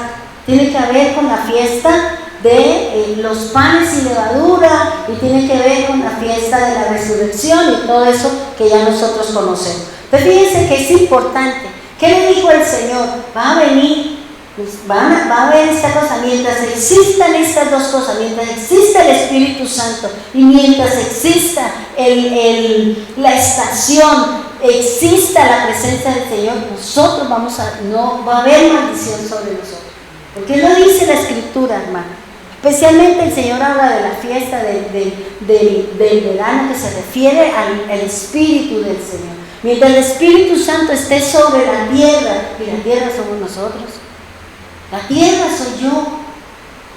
tiene que ver con la fiesta de los panes y levadura, y tiene que ver con la fiesta de la resurrección y todo eso que ya nosotros conocemos. Pero fíjense que es importante. ¿Qué le dijo el Señor? Va a venir, pues va a haber esta cosa. Mientras existan estas dos cosas, mientras exista el Espíritu Santo y mientras exista la estación, exista la presencia del Señor, nosotros no va a haber maldición sobre nosotros. Porque no dice la Escritura, hermano. Especialmente el Señor habla de la fiesta del verano, que se refiere al Espíritu del Señor. Mientras el Espíritu Santo esté sobre la tierra, y la tierra somos nosotros, la tierra soy yo.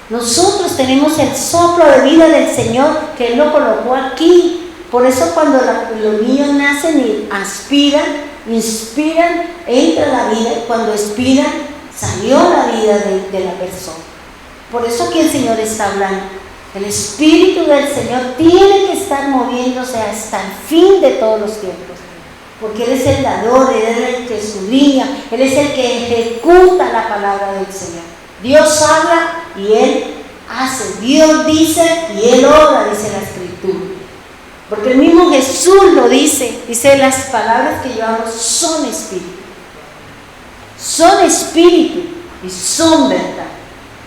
Nosotros tenemos el soplo de vida del Señor que Él lo colocó aquí. Por eso cuando los niños nacen y aspiran, inspiran, entra la vida, y cuando expiran, salió la vida de la persona. Por eso aquí el Señor está hablando. El Espíritu del Señor tiene que estar moviéndose hasta el fin de todos los tiempos. Porque Él es el dador, Él es el que escudriña, Él es el que ejecuta la palabra del Señor. Dios habla y Él hace. Dios dice y Él obra, dice la Escritura. Porque el mismo Jesús lo dice. Dice, las palabras que yo hablo son espíritu. Son espíritu y son verdad.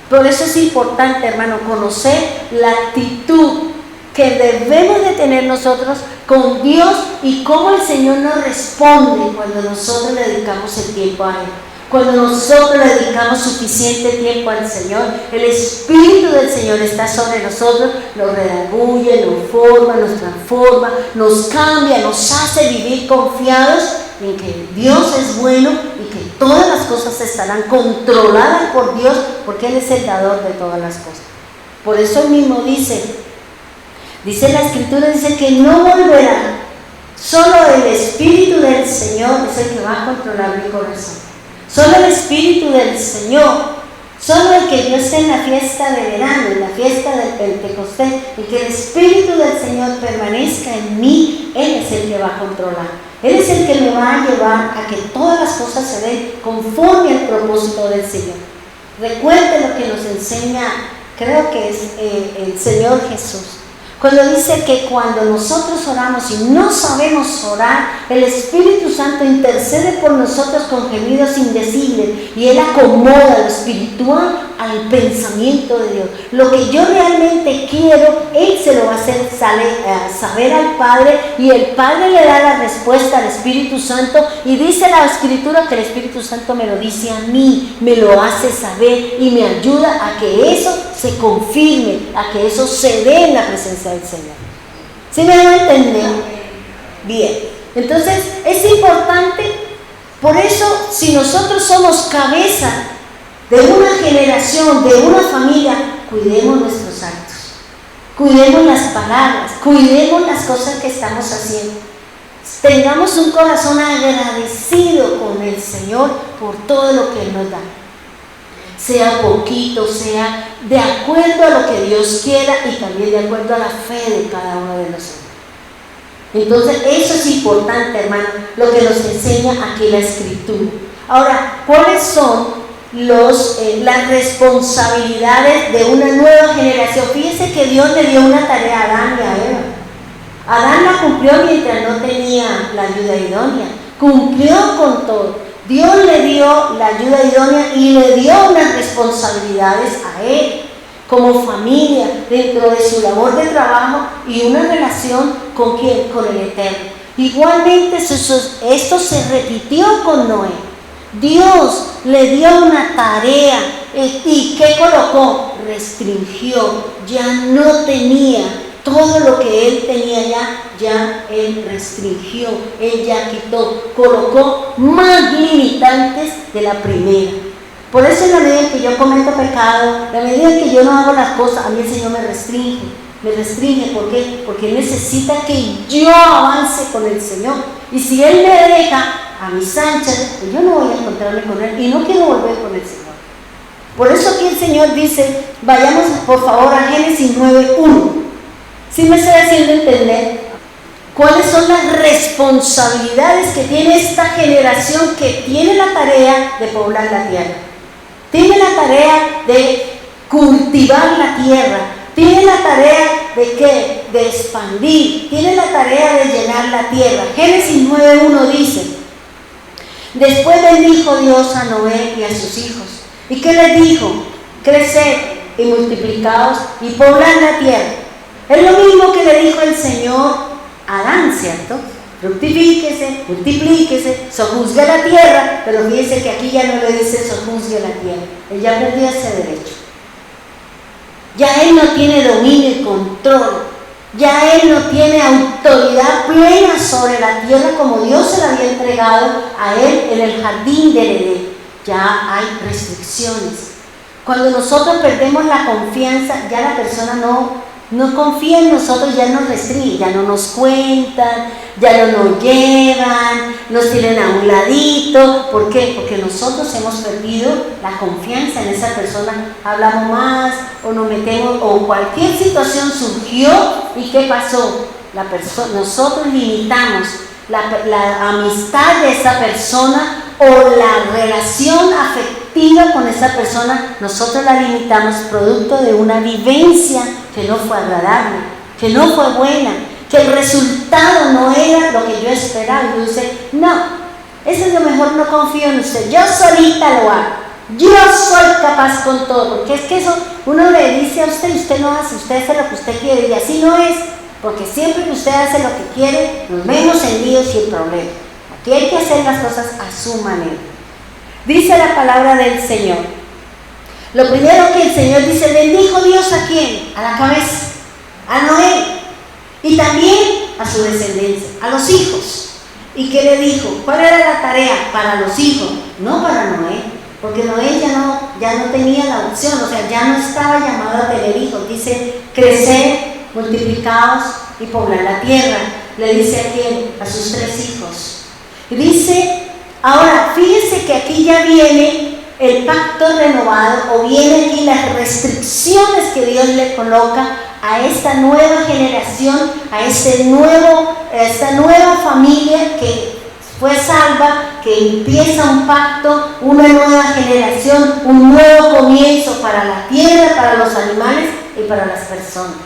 Por eso es importante, hermano, conocer la actitud que debemos de tener nosotros con Dios y cómo el Señor nos responde cuando nosotros le dedicamos el tiempo a Él. Cuando nosotros le dedicamos suficiente tiempo al Señor, el Espíritu del Señor está sobre nosotros, nos redarguye, nos forma, nos transforma, nos cambia, nos hace vivir confiados en que Dios es bueno y que todas las cosas estarán controladas por Dios, porque Él es el dador de todas las cosas. Por eso Él mismo dice la Escritura, dice que no volverá, solo el Espíritu del Señor es el que va a controlar mi corazón. Solo el Espíritu del Señor, solo el que yo esté en la fiesta de verano, en la fiesta del Pentecostés, y que el Espíritu del Señor permanezca en mí, Él es el que va a controlar. Él es el que me va a llevar a que todas las cosas se den conforme al propósito del Señor. Recuerde lo que nos enseña, creo que es el Señor Jesús. Cuando dice que cuando nosotros oramos y no sabemos orar, el Espíritu Santo intercede por nosotros con gemidos indecibles y Él acomoda lo espiritual al pensamiento de Dios. Lo que yo realmente quiero, Él se lo va a hacer saber al Padre, y el Padre le da la respuesta al Espíritu Santo, y dice la Escritura que el Espíritu Santo me lo dice a mí, me lo hace saber y me ayuda a que eso se confirme, a que eso se dé en la presencia del Señor. ¿Sí me van a entender? Bien, entonces es importante. Por eso, si nosotros somos cabeza de una generación, de una familia, cuidemos nuestros actos, cuidemos las palabras, cuidemos las cosas que estamos haciendo. Tengamos un corazón agradecido con el Señor por todo lo que Él nos da. Sea poquito, sea de acuerdo a lo que Dios quiera y también de acuerdo a la fe de cada uno de nosotros. Entonces, eso es importante, hermano, lo que nos enseña aquí la Escritura. Ahora, ¿cuáles son las responsabilidades de una nueva generación? Fíjense que Dios le dio una tarea a Adán y a Eva. Adán la cumplió mientras no tenía la ayuda idónea. Cumplió con todo. Dios le dio la ayuda idónea y le dio unas responsabilidades a él como familia dentro de su labor de trabajo y una relación con ¿quién? Con el Eterno. Igualmente esto se repitió con Noé. Dios le dio una tarea y ¿qué colocó? Restringió, ya no tenía Todo lo que él tenía ya él restringió, él ya quitó, colocó más limitantes de la primera. Por eso en la medida que yo cometo pecado, en la medida que yo no hago las cosas, a mí el Señor me restringe. Me restringe, ¿por qué? Porque Él necesita que yo avance con el Señor. Y si Él me deja a mis anchas, pues yo no voy a encontrarme con Él y no quiero volver con el Señor. Por eso aquí el Señor dice, vayamos por favor a Génesis 9:1. ¿Sí me estoy haciendo entender cuáles son las responsabilidades que tiene esta generación que tiene la tarea de poblar la tierra? Tiene la tarea de cultivar la tierra. Tiene la tarea de ¿qué? De expandir. Tiene la tarea de llenar la tierra. Génesis 9:1 dice, después bendijo Dios a Noé y a sus hijos. ¿Y qué les dijo? Creced y multiplicaos y poblad la tierra. Es lo mismo que le dijo el Señor a Adán, ¿cierto? Fructifíquese, multiplíquese, sojuzgue la tierra, pero fíjense que aquí ya no le dice sojuzgue la tierra. Él ya perdió ese derecho. Ya él no tiene dominio y control. Ya él no tiene autoridad plena sobre la tierra como Dios se la había entregado a él en el jardín del Edén. Ya hay restricciones. Cuando nosotros perdemos la confianza, ya la persona no confía en nosotros, ya nos restringe, ya no nos cuentan, ya no nos llevan, nos tienen a un ladito. ¿Por qué? Porque nosotros hemos perdido la confianza en esa persona. Hablamos más o nos metemos, o cualquier situación surgió y ¿qué pasó? Nosotros limitamos la amistad de esa persona o la relación afectiva con esa persona, nosotros la limitamos producto de una vivencia que no fue agradable, que no fue buena, que el resultado no era lo que yo esperaba. Y usted, no, eso es lo mejor, no confío en usted, yo solita lo hago, yo soy capaz con todo, porque es que eso uno le dice a usted y usted no hace, usted hace lo que usted quiere y así no es, porque siempre que usted hace lo que quiere, nos vemos en líos y en problemas. Aquí hay que hacer las cosas a su manera. Dice la palabra del Señor. Lo primero que el Señor dice, bendijo Dios ¿a quién? A la cabeza, a Noé, y también a su descendencia, a los hijos. ¿Y qué le dijo? ¿Cuál era la tarea? Para los hijos, no para Noé, porque Noé ya no tenía la opción, o sea, ya no estaba llamado a tener hijos. Dice, crecer, multiplicaos y poblar la tierra. Le dice a quién? A sus 3 hijos. Y dice, ahora, fíjense que aquí ya viene el pacto renovado, o vienen aquí las restricciones que Dios le coloca a esta nueva generación, a esta nueva familia que fue salva, que empieza un pacto, una nueva generación, un nuevo comienzo para la tierra, para los animales y para las personas.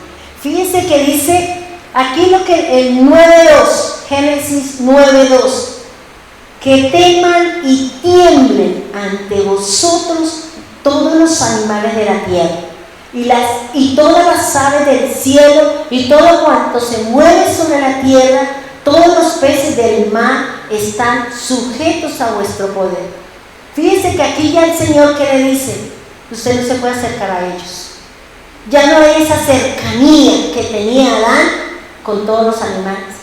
Fíjense que dice aquí lo que el 9:2, Génesis 9:2, que teman y tiemblen ante vosotros todos los animales de la tierra, y todas las aves del cielo, y todo cuanto se mueve sobre la tierra, todos los peces del mar están sujetos a vuestro poder. Fíjense que aquí ya el Señor, ¿qué le dice? Usted no se puede acercar a ellos. Ya no hay esa cercanía que tenía Adán con todos los animales.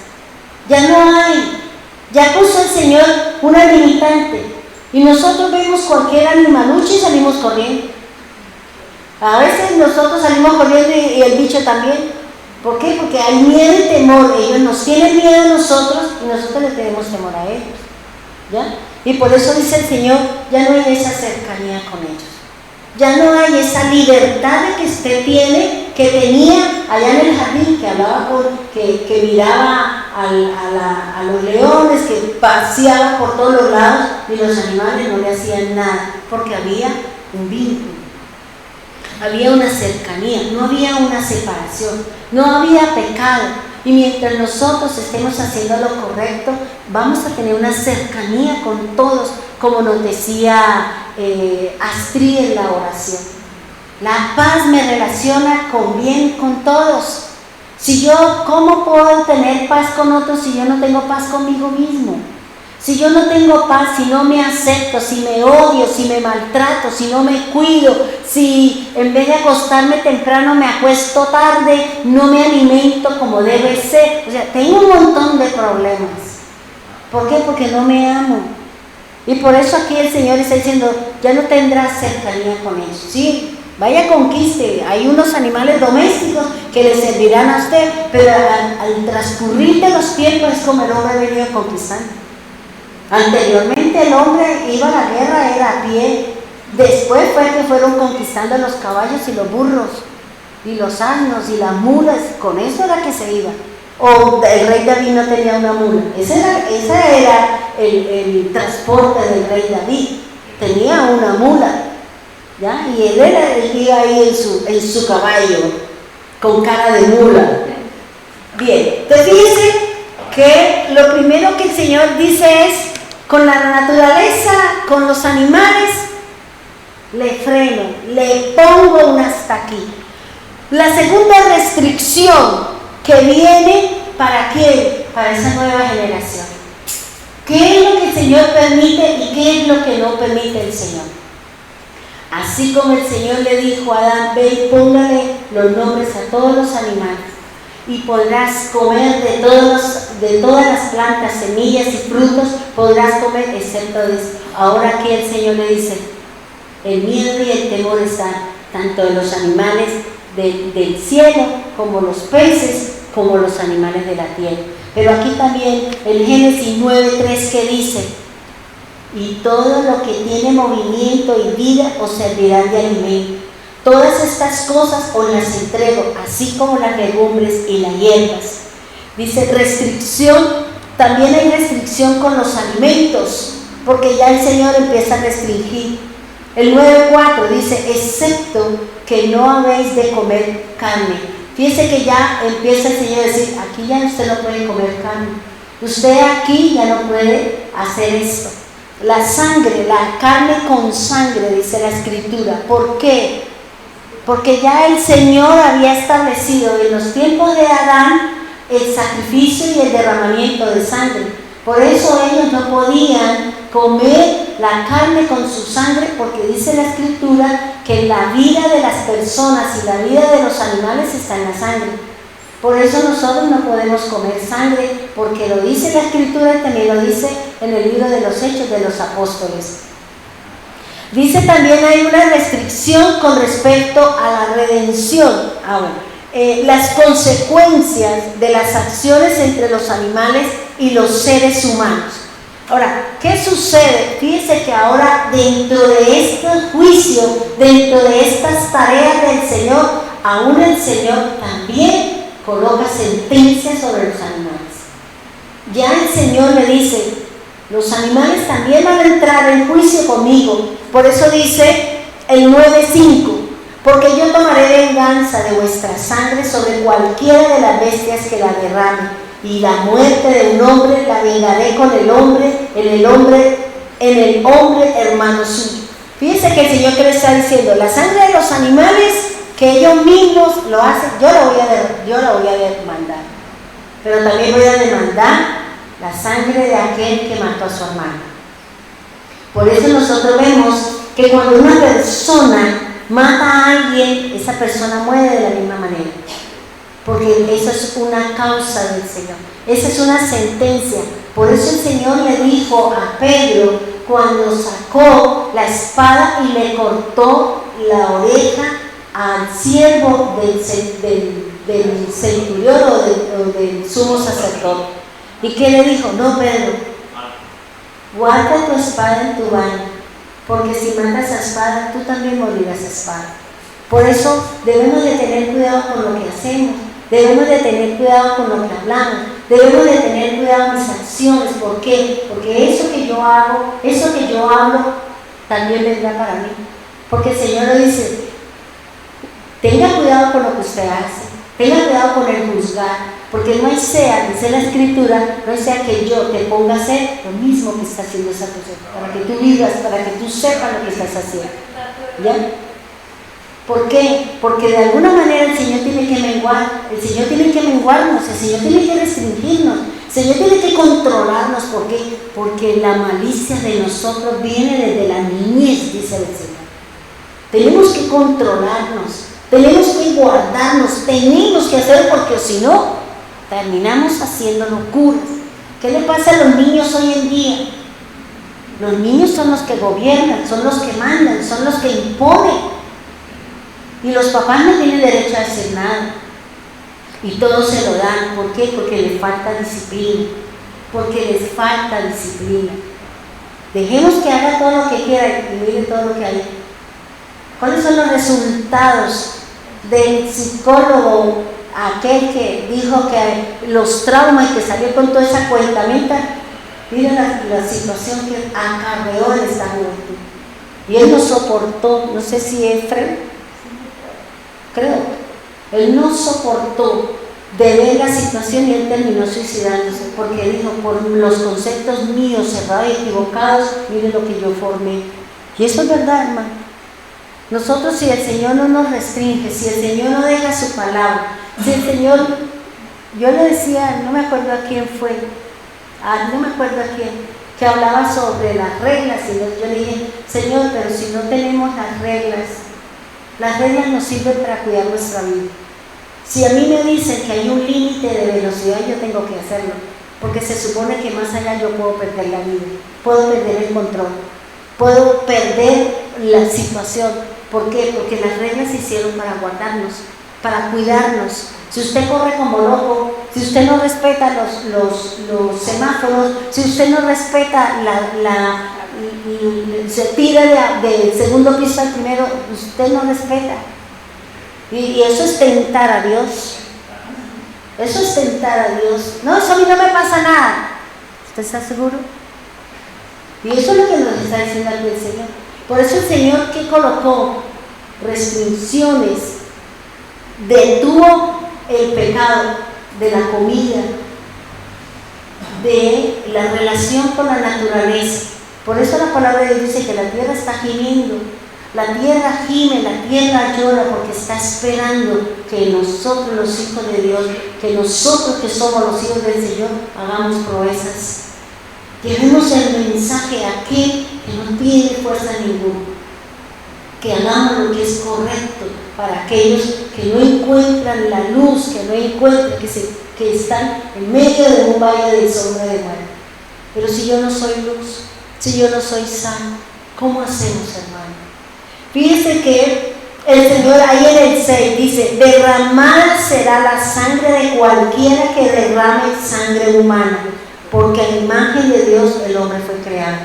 Ya no hay. Ya puso el Señor una limitante. Y nosotros vemos cualquier animalucho y salimos corriendo. A veces nosotros salimos corriendo y el bicho también. ¿Por qué? Porque hay miedo y temor. Ellos nos tienen miedo a nosotros y nosotros les tenemos temor a ellos. ¿Ya? Y por eso dice el Señor, ya no hay esa cercanía con ellos. Ya no hay esa libertad de que usted tiene, que tenía allá en el jardín, que hablaba que miraba a los leones, que paseaba por todos los lados y los animales no le hacían nada, porque había un vínculo, había una cercanía, no había una separación, no había pecado. Y mientras nosotros estemos haciendo lo correcto, vamos a tener una cercanía con todos, como nos decía Astrid en la oración. La paz me relaciona con bien con todos. Si yo, ¿cómo puedo tener paz con otros si yo no tengo paz conmigo mismo? Si yo no tengo paz, si no me acepto, si me odio, si me maltrato, si no me cuido, si en vez de acostarme temprano me acuesto tarde, no me alimento como debe ser. O sea, tengo un montón de problemas. ¿Por qué? Porque no me amo. Y por eso aquí el Señor está diciendo, ya no tendrás cercanía con ellos. Sí, vaya conquiste. Hay unos animales domésticos que le servirán a usted, pero al transcurrir de los tiempos es como el hombre ha venido conquistando. Anteriormente el hombre iba a la guerra, era a pie. Después fue que fueron conquistando los caballos y los burros, y los asnos y las mulas. Con eso era que se iba. O el rey David no tenía una mula. Ese era el transporte del rey David. Tenía una mula, ¿ya? Y él era el que iba ahí en su caballo, con cara de mula. Bien, entonces fíjense que lo primero que el Señor dice es, con la naturaleza, con los animales, le freno, le pongo un hasta aquí. La segunda restricción que viene, ¿para quién? Para esa nueva generación. ¿Qué es lo que el Señor permite y qué es lo que no permite el Señor? Así como el Señor le dijo a Adán, ve y póngale los nombres a todos los animales, y podrás comer de todas las plantas, semillas y frutos, podrás comer excepto de eso. Ahora aquí el Señor le dice, el miedo y el temor están tanto de los animales del cielo, como los peces, como los animales de la tierra. Pero aquí también el Génesis 9:3 que dice, y todo lo que tiene movimiento y vida os servirán de alimento. Todas estas cosas os las entrego, así como las legumbres y las hierbas. Dice restricción, también hay restricción con los alimentos, porque ya el Señor empieza a restringir. El 9:4 dice, excepto que no habéis de comer carne. Fíjese que ya empieza el Señor a decir, aquí ya usted no puede comer carne. Usted aquí ya no puede hacer esto. La sangre, la carne con sangre, dice la Escritura. ¿Por qué? Porque ya el Señor había establecido en los tiempos de Adán el sacrificio y el derramamiento de sangre. Por eso ellos no podían comer la carne con su sangre, porque dice la Escritura que la vida de las personas y la vida de los animales está en la sangre. Por eso nosotros no podemos comer sangre, porque lo dice la Escritura y también lo dice en el libro de los Hechos de los Apóstoles. Dice también hay una restricción con respecto a la redención. Las consecuencias de las acciones entre los animales y los seres humanos. Ahora, ¿qué sucede? Fíjense que ahora dentro de este juicio, dentro de estas tareas del Señor, aún el Señor también coloca sentencias sobre los animales. Ya el Señor le dice, los animales también van a entrar en juicio conmigo. Por eso dice el 9:5, porque yo tomaré venganza de vuestra sangre sobre cualquiera de las bestias que la derrame, y la muerte de un hombre la vengaré con el hombre, en el hombre hermano suyo. Fíjense que el Señor que le está diciendo, la sangre de los animales, que ellos mismos lo hacen, yo la voy a demandar, pero también voy a demandar la sangre de aquel que mató a su hermano. Por eso nosotros vemos que cuando una persona mata a alguien, esa persona muere de la misma manera, porque eso es una causa del Señor, esa es una sentencia. Por eso el Señor le dijo a Pedro, cuando sacó la espada y le cortó la oreja al siervo del centurión o del sumo sacerdote, ¿y qué le dijo? No, Pedro, guarda tu espada en tu baño, porque si matas a espada, tú también morirás a espada. Por eso debemos de tener cuidado con lo que hacemos, debemos de tener cuidado con lo que hablamos, debemos de tener cuidado en mis acciones. ¿Por qué? Porque eso que yo hago, eso que yo hablo, también vendrá para mí. Porque el Señor lo dice, tenga cuidado con lo que usted hace, tenga cuidado con el juzgar, porque no sea, dice la Escritura, no sea que yo te ponga a hacer lo mismo que está haciendo esa persona, para que tú vivas, para que tú sepas lo que estás haciendo. ¿Ya? ¿Por qué? Porque de alguna manera el Señor tiene que menguar apaciguarnos, el Señor tiene que restringirnos, el Señor tiene que controlarnos. ¿Por qué? Porque la malicia de nosotros viene desde la niñez, dice el Señor. Tenemos que controlarnos, tenemos que guardarnos, tenemos que hacer, porque si no, terminamos haciendo locuras. ¿Qué le pasa a los niños hoy en día? Los niños son los que gobiernan, son los que mandan, son los que imponen. Y los papás no tienen derecho a hacer nada. Y todos se lo dan. ¿Por qué? Porque les falta disciplina. Porque les falta disciplina. Dejemos que haga todo lo que quiera y mire todo lo que hay. ¿Cuáles son los resultados del psicólogo, aquel que dijo que los traumas y que salió con toda esa cuentamenta? Mira la situación que acarreó en esta juventud. Y él no soportó, no sé si es Fred, creo, él no soportó de ver la situación y él terminó suicidándose, porque dijo, por los conceptos míos cerrados y equivocados, miren lo que yo formé. Y eso es verdad, hermano. Nosotros, si el Señor no nos restringe, si el Señor no deja su palabra, si el Señor, yo le decía, no me acuerdo a quién fue, no me acuerdo a quién, que hablaba sobre las reglas, y yo le dije, Señor, pero si no tenemos las reglas nos sirven para cuidar nuestra vida. Si a mí me dicen que hay un límite de velocidad, yo tengo que hacerlo, porque se supone que más allá yo puedo perder la vida, puedo perder el control, puedo perder la situación. ¿Por qué? Porque las reglas se hicieron para guardarnos, para cuidarnos. Si usted corre como loco, si usted no respeta los semáforos, si usted no respeta se tira del segundo piso al primero, usted no respeta. Y eso es tentar a Dios. Eso es tentar a Dios. No, eso a mí no me pasa nada. ¿Usted está seguro? Y eso es lo que nos está diciendo aquí el Señor. Por eso el Señor, que colocó restricciones, detuvo el pecado de la comida, de la relación con la naturaleza. Por eso la palabra de Dios dice que la tierra está gimiendo, la tierra gime, la tierra llora, porque está esperando que nosotros, los hijos de Dios, que nosotros que somos los hijos del Señor, hagamos proezas. Llevemos el mensaje a aquel que no tiene fuerza ninguna, que hagamos lo que es correcto para aquellos que no encuentran la luz, que no encuentran, que están en medio de un valle de sombra de muerte. Pero si yo no soy luz, si yo no soy sal, ¿cómo hacemos, hermano? Fíjense que el Señor ahí en el 6 dice, derramada será la sangre de cualquiera que derrame sangre humana, porque a imagen de Dios el hombre fue creado.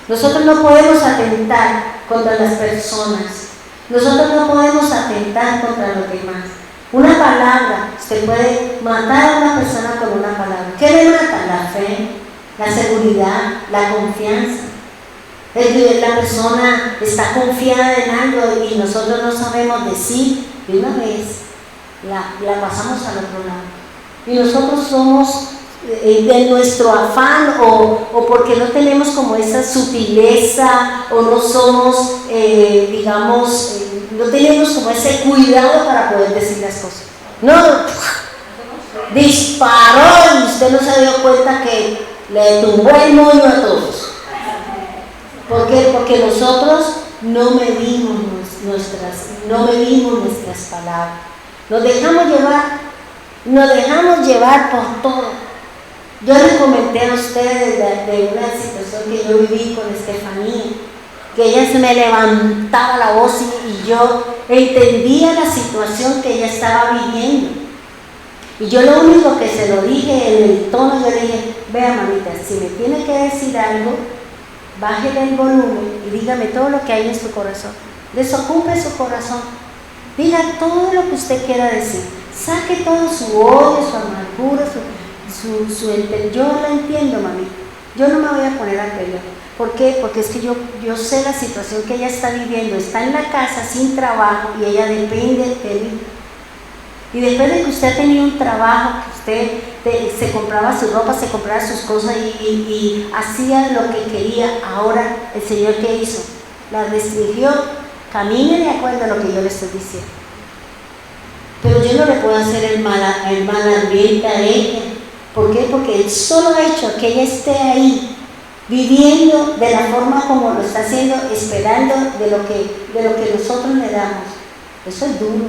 Nosotros no podemos atentar contra las personas, nosotros no podemos atentar contra los demás. Una palabra, usted puede matar a una persona con una palabra. ¿Qué le mata? La fe, la seguridad, la confianza. La persona está confiada en algo y nosotros no sabemos decir, de una vez la pasamos al otro lado. Y nosotros somos de nuestro afán o porque no tenemos como esa sutileza o no somos, no tenemos como ese cuidado para poder decir las cosas. No, disparó y usted no se dio cuenta que le tumbó el moño a todos. ¿Por qué? Porque nosotros no medimos nuestras palabras. Nos dejamos llevar por todo. Yo les comenté a ustedes de una situación que yo viví con Estefanía, que ella se me levantaba la voz y yo entendía la situación que ella estaba viviendo. Y yo lo único que se lo dije en el tono, yo le dije, vea mamita, si me tiene que decir algo, bájele el volumen y dígame todo lo que hay en su corazón. Desocupe su corazón. Diga todo lo que usted quiera decir. Saque todo su odio, su amargura, yo la entiendo, mamita. Yo no me voy a poner a pelear. ¿Por qué? Porque es que yo sé la situación que ella está viviendo. Está en la casa sin trabajo y ella depende de mí. Y después de que usted ha tenido un trabajo, que usted se compraba su ropa, se compraba sus cosas y hacía lo que quería, ahora el Señor, ¿qué hizo? La restringió. Camine de acuerdo a lo que yo le estoy diciendo. Pero pues yo no le puedo hacer el mal ambiente a ella. ¿Por qué? Porque el solo hecho que ella esté ahí, viviendo de la forma como lo está haciendo, esperando de lo que nosotros le damos, eso es duro.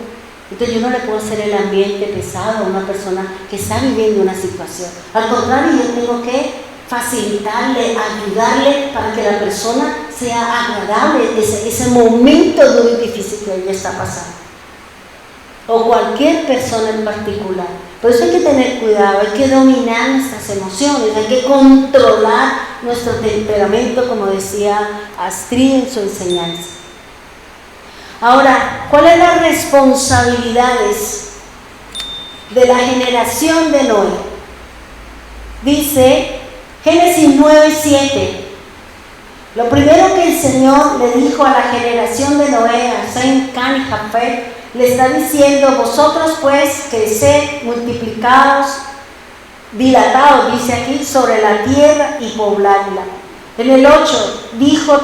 Entonces yo no le puedo hacer el ambiente pesado a una persona que está viviendo una situación. Al contrario, yo tengo que facilitarle, ayudarle para que la persona sea agradable ese momento duro y difícil que ella está pasando. O cualquier persona en particular. Por eso hay que tener cuidado, hay que dominar nuestras emociones, hay que controlar nuestro temperamento, como decía Astrid en su enseñanza. Ahora, ¿cuáles son las responsabilidades de la generación de Noé? Dice Génesis 9:7. Lo primero que el Señor le dijo a la generación de Noé, a Sem, Cam y Jafet, le está diciendo: vosotros pues creced, multiplicados, dilatados, dice aquí, sobre la tierra y pobladla. En el 8 dijo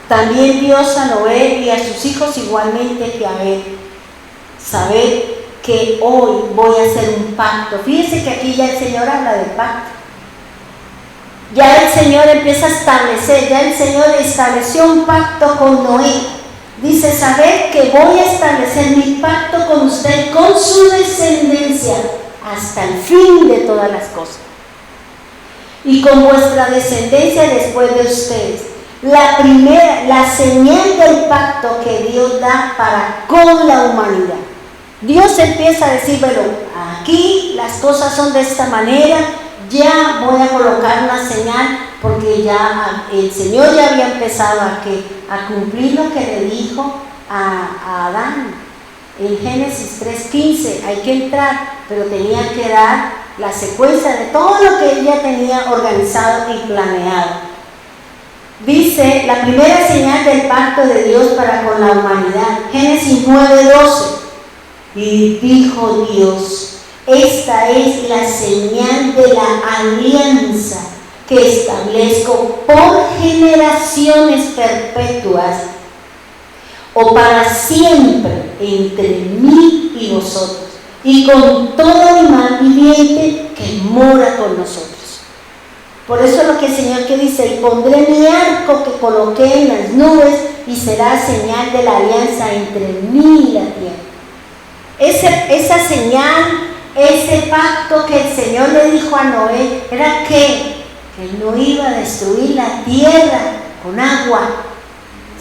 también Dios a Noé y a sus hijos igualmente que a él: sabed que hoy voy a hacer un pacto. Fíjense que aquí ya el Señor habla del pacto. Ya el Señor empieza a establecer, ya el Señor estableció un pacto con Noé. Dice: sabed que voy a establecer mi pacto con usted, con su descendencia, hasta el fin de todas las cosas. Y con vuestra descendencia después de ustedes. La señal del pacto que Dios da para con la humanidad. Dios empieza a decir: bueno, aquí las cosas son de esta manera, ya voy a colocar una señal, porque ya el Señor ya había empezado a cumplir lo que le dijo a Adán en Génesis 3:15. Hay que entrar, pero tenía que dar la secuencia de todo lo que él ya tenía organizado y planeado. Dice la primera señal del pacto de Dios para con la humanidad, Génesis 9:12. Y dijo Dios: esta es la señal de la alianza que establezco por generaciones perpetuas o para siempre entre mí y vosotros y con todo animal viviente que mora con nosotros. Por eso es lo que el Señor que dice: y pondré mi arco que coloqué en las nubes y será señal de la alianza entre mí y la tierra. Esa señal, ese pacto que el Señor le dijo a Noé, era que él no iba a destruir la tierra con agua.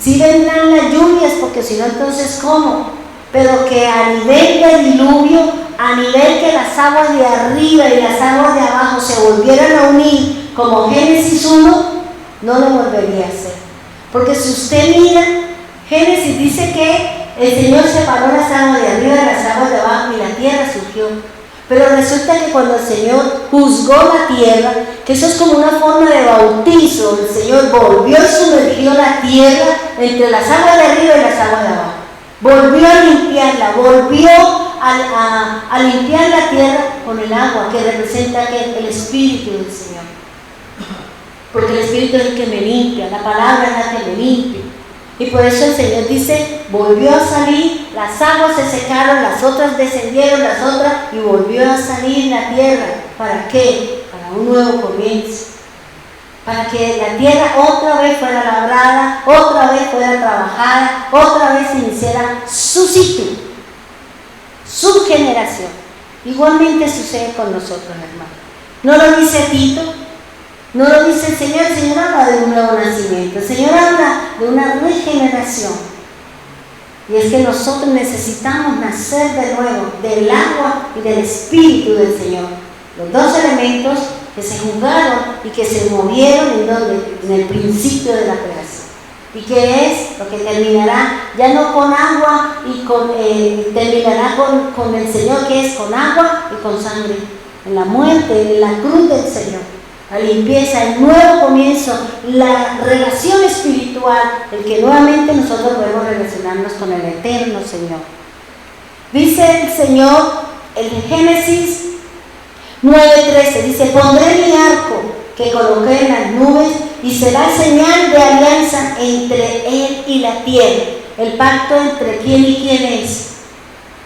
Sí vendrán las lluvias, porque si no, entonces ¿cómo? Pero que a nivel de diluvio, a nivel que las aguas de arriba y las aguas de abajo se volvieran a unir, como Génesis 1, no lo volvería a hacer. Porque si usted mira, Génesis dice que el Señor separó las aguas de arriba de las aguas de abajo y la tierra surgió. Pero resulta que cuando el Señor juzgó la tierra, que eso es como una forma de bautizo, el Señor volvió y sumergió la tierra entre las aguas de arriba y las aguas de abajo. Volvió a limpiarla, volvió a limpiar la tierra con el agua, que representa el Espíritu del Señor. Porque el Espíritu es el que me limpia, la palabra es la que me limpia. Y por eso el Señor dice: volvió a salir, las aguas se secaron, las otras descendieron, las otras, y volvió a salir la tierra. ¿Para qué? Para un nuevo comienzo. Para que la tierra otra vez fuera labrada, otra vez fuera trabajada, otra vez iniciara su ciclo, su generación. Igualmente sucede con nosotros, hermanos. ¿No lo dice Tito? No lo dice el Señor habla de un nuevo nacimiento, el Señor habla de una regeneración. Y es que nosotros necesitamos nacer de nuevo del agua y del Espíritu del Señor. Los dos elementos que se jugaron y que se movieron en el principio de la creación. Y que es lo que terminará ya no con agua y terminará con el Señor, que es con agua y con sangre. En la muerte, en la cruz del Señor. La limpieza, el nuevo comienzo, la relación espiritual, el que nuevamente nosotros podemos relacionarnos con el eterno Señor. Dice el Señor en Génesis 9:13, dice: pondré mi arco que coloqué en las nubes y será señal de alianza entre él y la tierra. El pacto entre quién y quién es.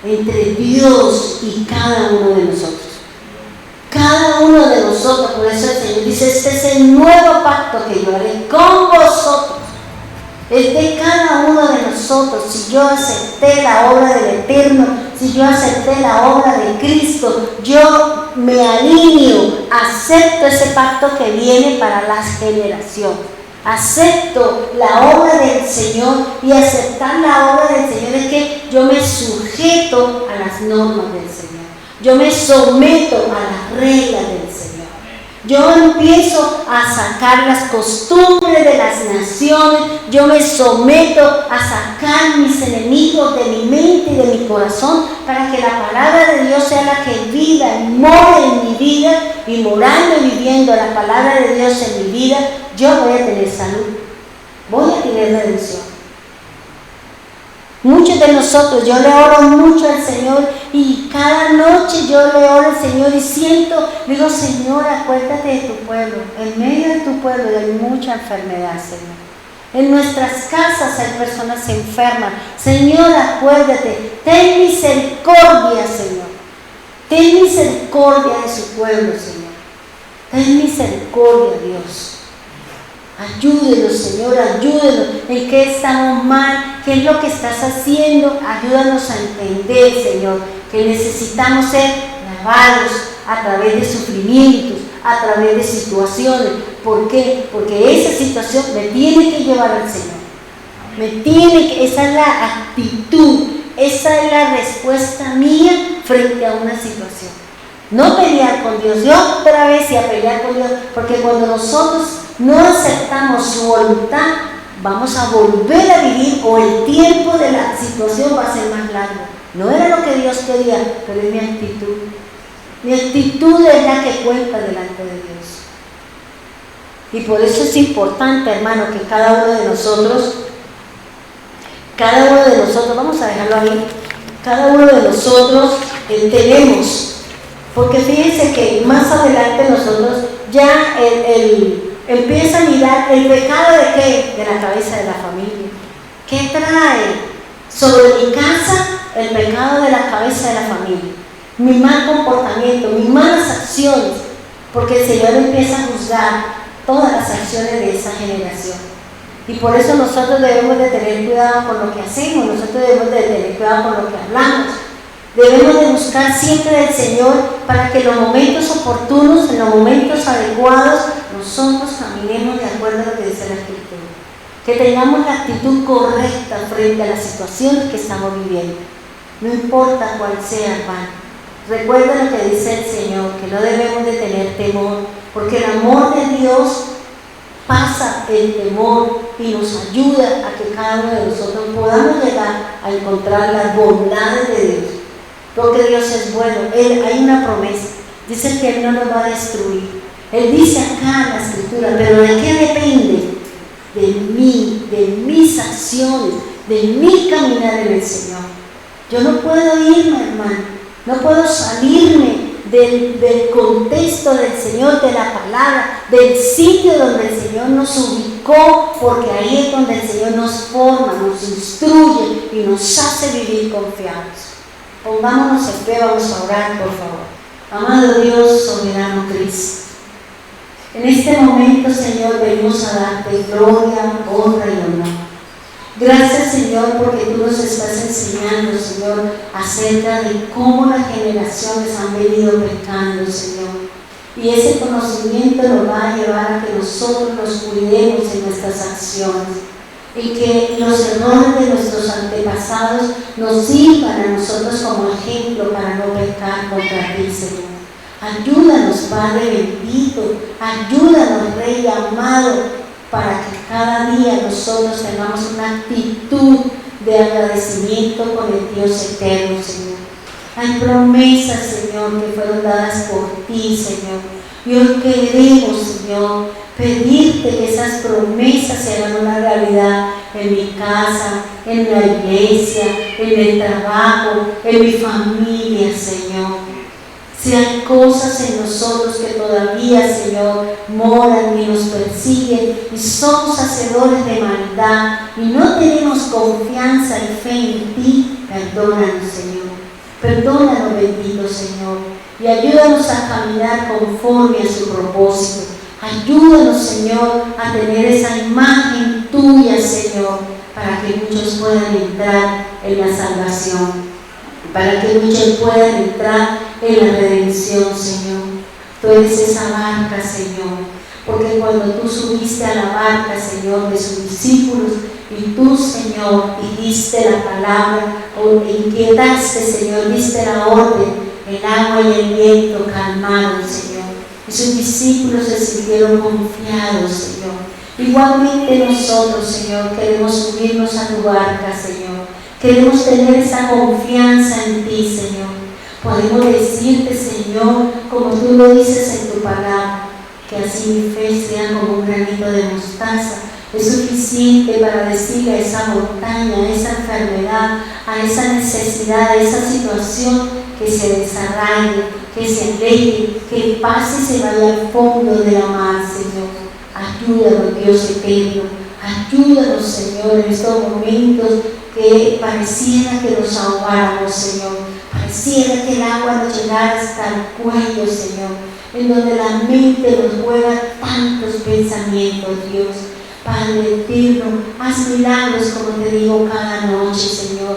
entre Dios y cada uno de nosotros. Cada uno de nosotros, por eso el Señor dice, este es el nuevo pacto que yo haré con vosotros. Es de cada uno de nosotros. Si yo acepté la obra del Eterno, si yo acepté la obra de Cristo, yo me alineo, acepto ese pacto que viene para las generaciones. Acepto la obra del Señor, y aceptar la obra del Señor es que yo me sujeto a las normas del Señor. Yo me someto a las reglas del Señor. Yo empiezo a sacar las costumbres de las naciones. Yo me someto a sacar mis enemigos de mi mente y de mi corazón, para que la palabra de Dios sea la que viva y more en mi vida, y morando y viviendo la palabra de Dios en mi vida, yo voy a tener salud, voy a tener redención. Muchos de nosotros, yo le oro mucho al Señor, y cada noche yo le oro al Señor y digo, Señor, acuérdate de tu pueblo. En medio de tu pueblo hay mucha enfermedad, Señor. En nuestras casas hay personas enfermas. Señor, acuérdate, ten misericordia, Señor. Ten misericordia de su pueblo, Señor. Ten misericordia, Dios. Ayúdenos, Señor, ayúdenos. ¿En qué estamos mal? ¿Qué es lo que estás haciendo? Ayúdanos a entender, Señor, que necesitamos ser lavados a través de sufrimientos, a través de situaciones. ¿Por qué? Porque esa situación me tiene que llevar al Señor. Esa es la actitud, esa es la respuesta mía frente a una situación. No pelear con Dios, yo otra vez y a pelear con Dios, porque cuando nosotros no aceptamos su voluntad, vamos a volver a vivir, o el tiempo de la situación va a ser más largo. No era lo que Dios quería, pero es mi actitud. Mi actitud es la que cuenta delante de Dios. Y por eso es importante, hermano, que cada uno de nosotros, vamos a dejarlo ahí, cada uno de nosotros tenemos. Porque fíjense que más adelante nosotros ya empieza a mirar el pecado de qué, de la cabeza de la familia. ¿Qué trae sobre mi casa el pecado de la cabeza de la familia? Mi mal comportamiento, mis malas acciones, porque el Señor empieza a juzgar todas las acciones de esa generación. Y por eso nosotros debemos de tener cuidado con lo que hacemos, nosotros debemos de tener cuidado con lo que hablamos. Debemos de buscar siempre del Señor, para que en los momentos oportunos, en los momentos adecuados, nosotros caminemos de acuerdo a lo que dice la Escritura. Que tengamos la actitud correcta frente a las situaciones que estamos viviendo. No importa cuál sea, hermano. Recuerda lo que dice el Señor, que no debemos de tener temor, porque el amor de Dios pasa el temor y nos ayuda a que cada uno de nosotros podamos llegar a encontrar las bondades de Dios. Porque Dios es bueno. Hay una promesa. Dice que Él no nos va a destruir. Él dice acá en la Escritura, pero ¿de qué depende? De mí, de mis acciones, de mi caminar en el Señor. Yo no puedo irme, hermano. No puedo salirme del contexto del Señor, de la palabra, del sitio donde el Señor nos ubicó, porque ahí es donde el Señor nos forma, nos instruye y nos hace vivir confiados. Pongámonos en pie, vamos a orar, por favor. Amado Dios, soberano Cristo, en este momento, Señor, venimos a darte gloria, honra y honor. Gracias, Señor, porque tú nos estás enseñando, Señor, acerca de cómo las generaciones han venido pecando, Señor. Y ese conocimiento nos va a llevar a que nosotros nos cuidemos en nuestras acciones, y que los errores de nuestros antepasados nos sirvan a nosotros como ejemplo para no pecar contra ti, Señor. Ayúdanos, Padre bendito, ayúdanos, Rey amado, para que cada día nosotros tengamos una actitud de agradecimiento con el Dios eterno, Señor. Hay promesas, Señor, que fueron dadas por ti, Señor. Y hoy queremos, Señor, pedirte que esas promesas se hagan una realidad en mi casa, en la iglesia, en el trabajo, en mi familia, Señor. Si hay cosas en nosotros que todavía, Señor, moran y nos persiguen y somos hacedores de maldad y no tenemos confianza y fe en ti, perdónanos, Señor. Perdónanos, bendito Señor, y ayúdanos a caminar conforme a su propósito. Ayúdanos, Señor, a tener esa imagen tuya, Señor, para que muchos puedan entrar en la salvación, para que muchos puedan entrar en la redención, Señor. Tú eres esa barca, Señor, porque cuando tú subiste a la barca, Señor, de sus discípulos, y tú, Señor, dijiste la palabra, o inquietaste, Señor, diste la orden, el agua y el viento calmaron, Señor, y sus discípulos se sintieron confiados, Señor. Igualmente nosotros, Señor, queremos subirnos a tu barca, Señor. Queremos tener esa confianza en ti, Señor. Podemos decirte, Señor, como tú lo dices en tu palabra, que así mi fe sea como un granito de mostaza. Es suficiente para decirle a esa montaña, a esa enfermedad, a esa necesidad, a esa situación, que se desarraigue, que se aleje, que pase y se vaya al fondo de la mar, Señor. Ayúdanos, Dios eterno. Ayúdanos, Señor, en estos momentos que pareciera que nos ahogáramos, Señor. Pareciera que el agua nos llegara hasta el cuello, Señor. En donde la mente nos juega tantos pensamientos, Dios. Padre eterno, haz milagros, como te digo, cada noche, Señor.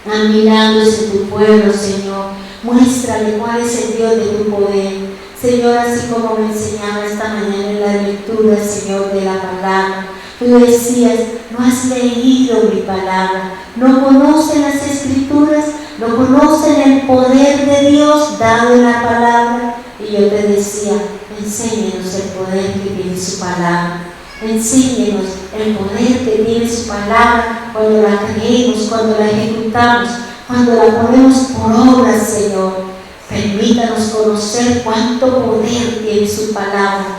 Haz milagros en tu pueblo, Señor. Muéstrale cuál es el Dios de tu poder. Señor, así como me enseñaba esta mañana en la lectura, Señor, de la palabra. Tú decías, no has leído mi palabra, no conocen las Escrituras, no conocen el poder de Dios dado en la palabra. Y yo te decía, enséñenos el poder que tiene su palabra. Enséñenos el poder que tiene su palabra cuando la creemos, cuando la ejecutamos, cuando la ponemos por obra, Señor. Permítanos conocer cuánto poder tiene su palabra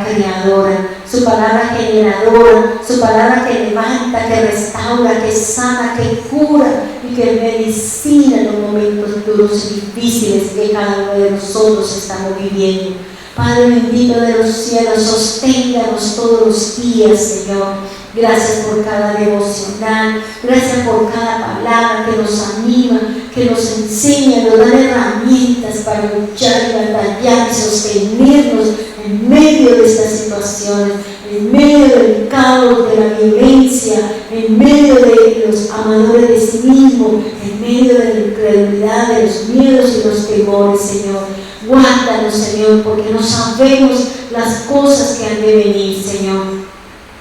creadora, su palabra generadora, su palabra que levanta, que restaura, que sana, que cura y que medicina en los momentos duros y difíciles que cada uno de nosotros estamos viviendo. Padre bendito de los cielos, sosténganos todos los días, Señor. Gracias por cada devocional, gracias por cada palabra que nos anima, que nos enseña, nos da herramientas para luchar y batallar y sostenernos en medio de estas situaciones, en medio del caos, de la violencia, en medio de los amadores de sí mismos, en medio de la incredulidad, de los miedos y los temores, Señor. Guárdanos, Señor, porque no sabemos las cosas que han de venir, Señor.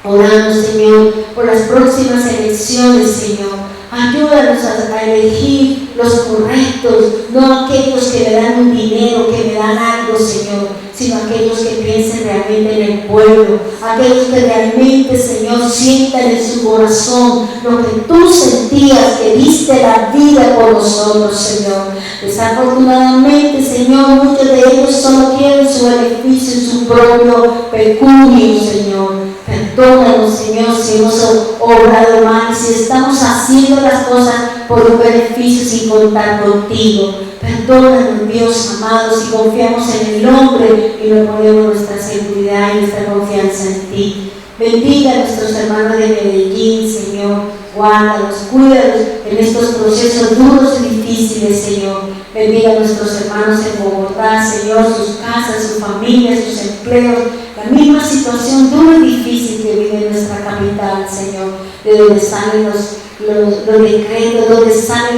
Oramos, Señor, por las próximas elecciones, Señor. Ayúdanos a elegir los correctos, no aquellos que me dan un dinero, que me dan algo, Señor, sino aquellos que piensen realmente en el pueblo, aquellos que realmente, Señor, sientan en su corazón lo que tú sentías, que diste la vida por nosotros, Señor. Desafortunadamente, Señor, muchos de ellos solo quieren su beneficio y su propio pecunio, Señor. Perdónanos, Señor, si hemos obrado mal, si estamos haciendo las cosas por un beneficio sin contar contigo. Perdónanos, Dios amado, si confiamos en el hombre y no ponemos nuestra seguridad y nuestra confianza en ti. Bendiga a nuestros hermanos de Medellín, Señor. Guárdalos, cuídalos en estos procesos duros y difíciles, Señor. Bendiga a nuestros hermanos en Bogotá, Señor, sus casas, sus familias, sus empleos, la misma situación dura y difícil que vive nuestra capital, Señor, de donde salen los decretos, donde salen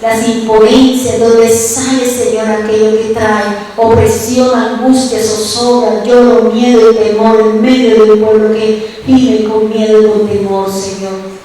las imponencias, donde sale, Señor, aquello que trae opresión, angustia, zozobra, lloro, miedo y temor en medio de un pueblo que vive con miedo y con temor, Señor.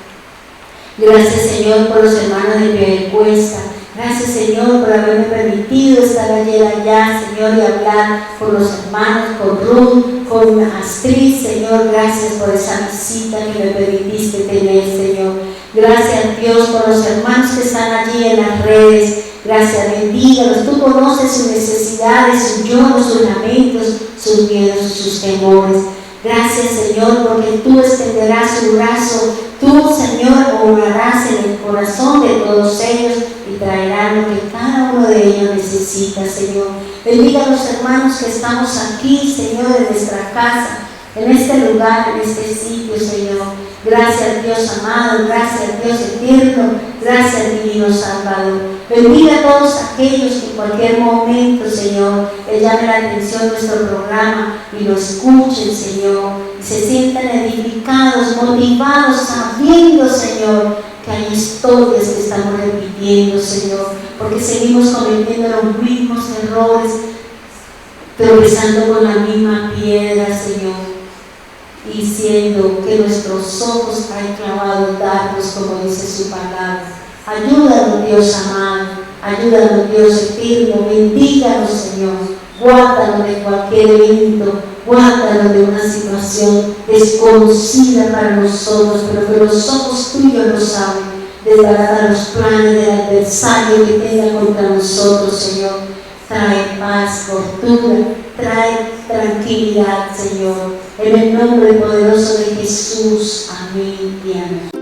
Gracias, Señor, por los hermanos de Piedecuesta. Gracias, Señor, por haberme permitido estar ayer allá, Señor, y hablar con los hermanos, con Ruth, con Astrid, Señor. Gracias por esa visita que me permitiste tener, Señor. Gracias, Dios, por los hermanos que están allí en las redes. Gracias, bendígalos. Tú conoces sus necesidades, sus lloros, sus lamentos, sus miedos y sus temores. Gracias, Señor, porque tú extenderás tu brazo. Tú, Señor, obrarás en el corazón de todos ellos y traerás lo que cada uno de ellos necesita, Señor. Bendiga a los hermanos que estamos aquí, Señor, en nuestra casa, en este lugar, en este sitio, Señor. Gracias, Dios amado, gracias, Dios eterno, gracias, divino Salvador. Bendiga a todos aquellos que en cualquier momento, Señor, les llame la atención nuestro programa y lo escuchen, Señor, y se sientan edificados, motivados, sabiendo, Señor, que hay historias que estamos repitiendo, Señor, porque seguimos cometiendo los mismos errores, tropezando con la misma piedra, Señor, y siendo que nuestros ojos hay clavado dardos, como dice su palabra. Ayúdanos, Dios amado, ayúdanos, Dios eterno, bendíganos, Señor, guárdanos de cualquier evento, guárdanos de una situación desconocida para nosotros, pero que los ojos tuyos lo saben, desbaratar los planes del adversario que tenga contra nosotros, Señor. Trae paz, fortuna, trae tranquilidad, Señor, en el nombre poderoso de Jesús. Amén y amén.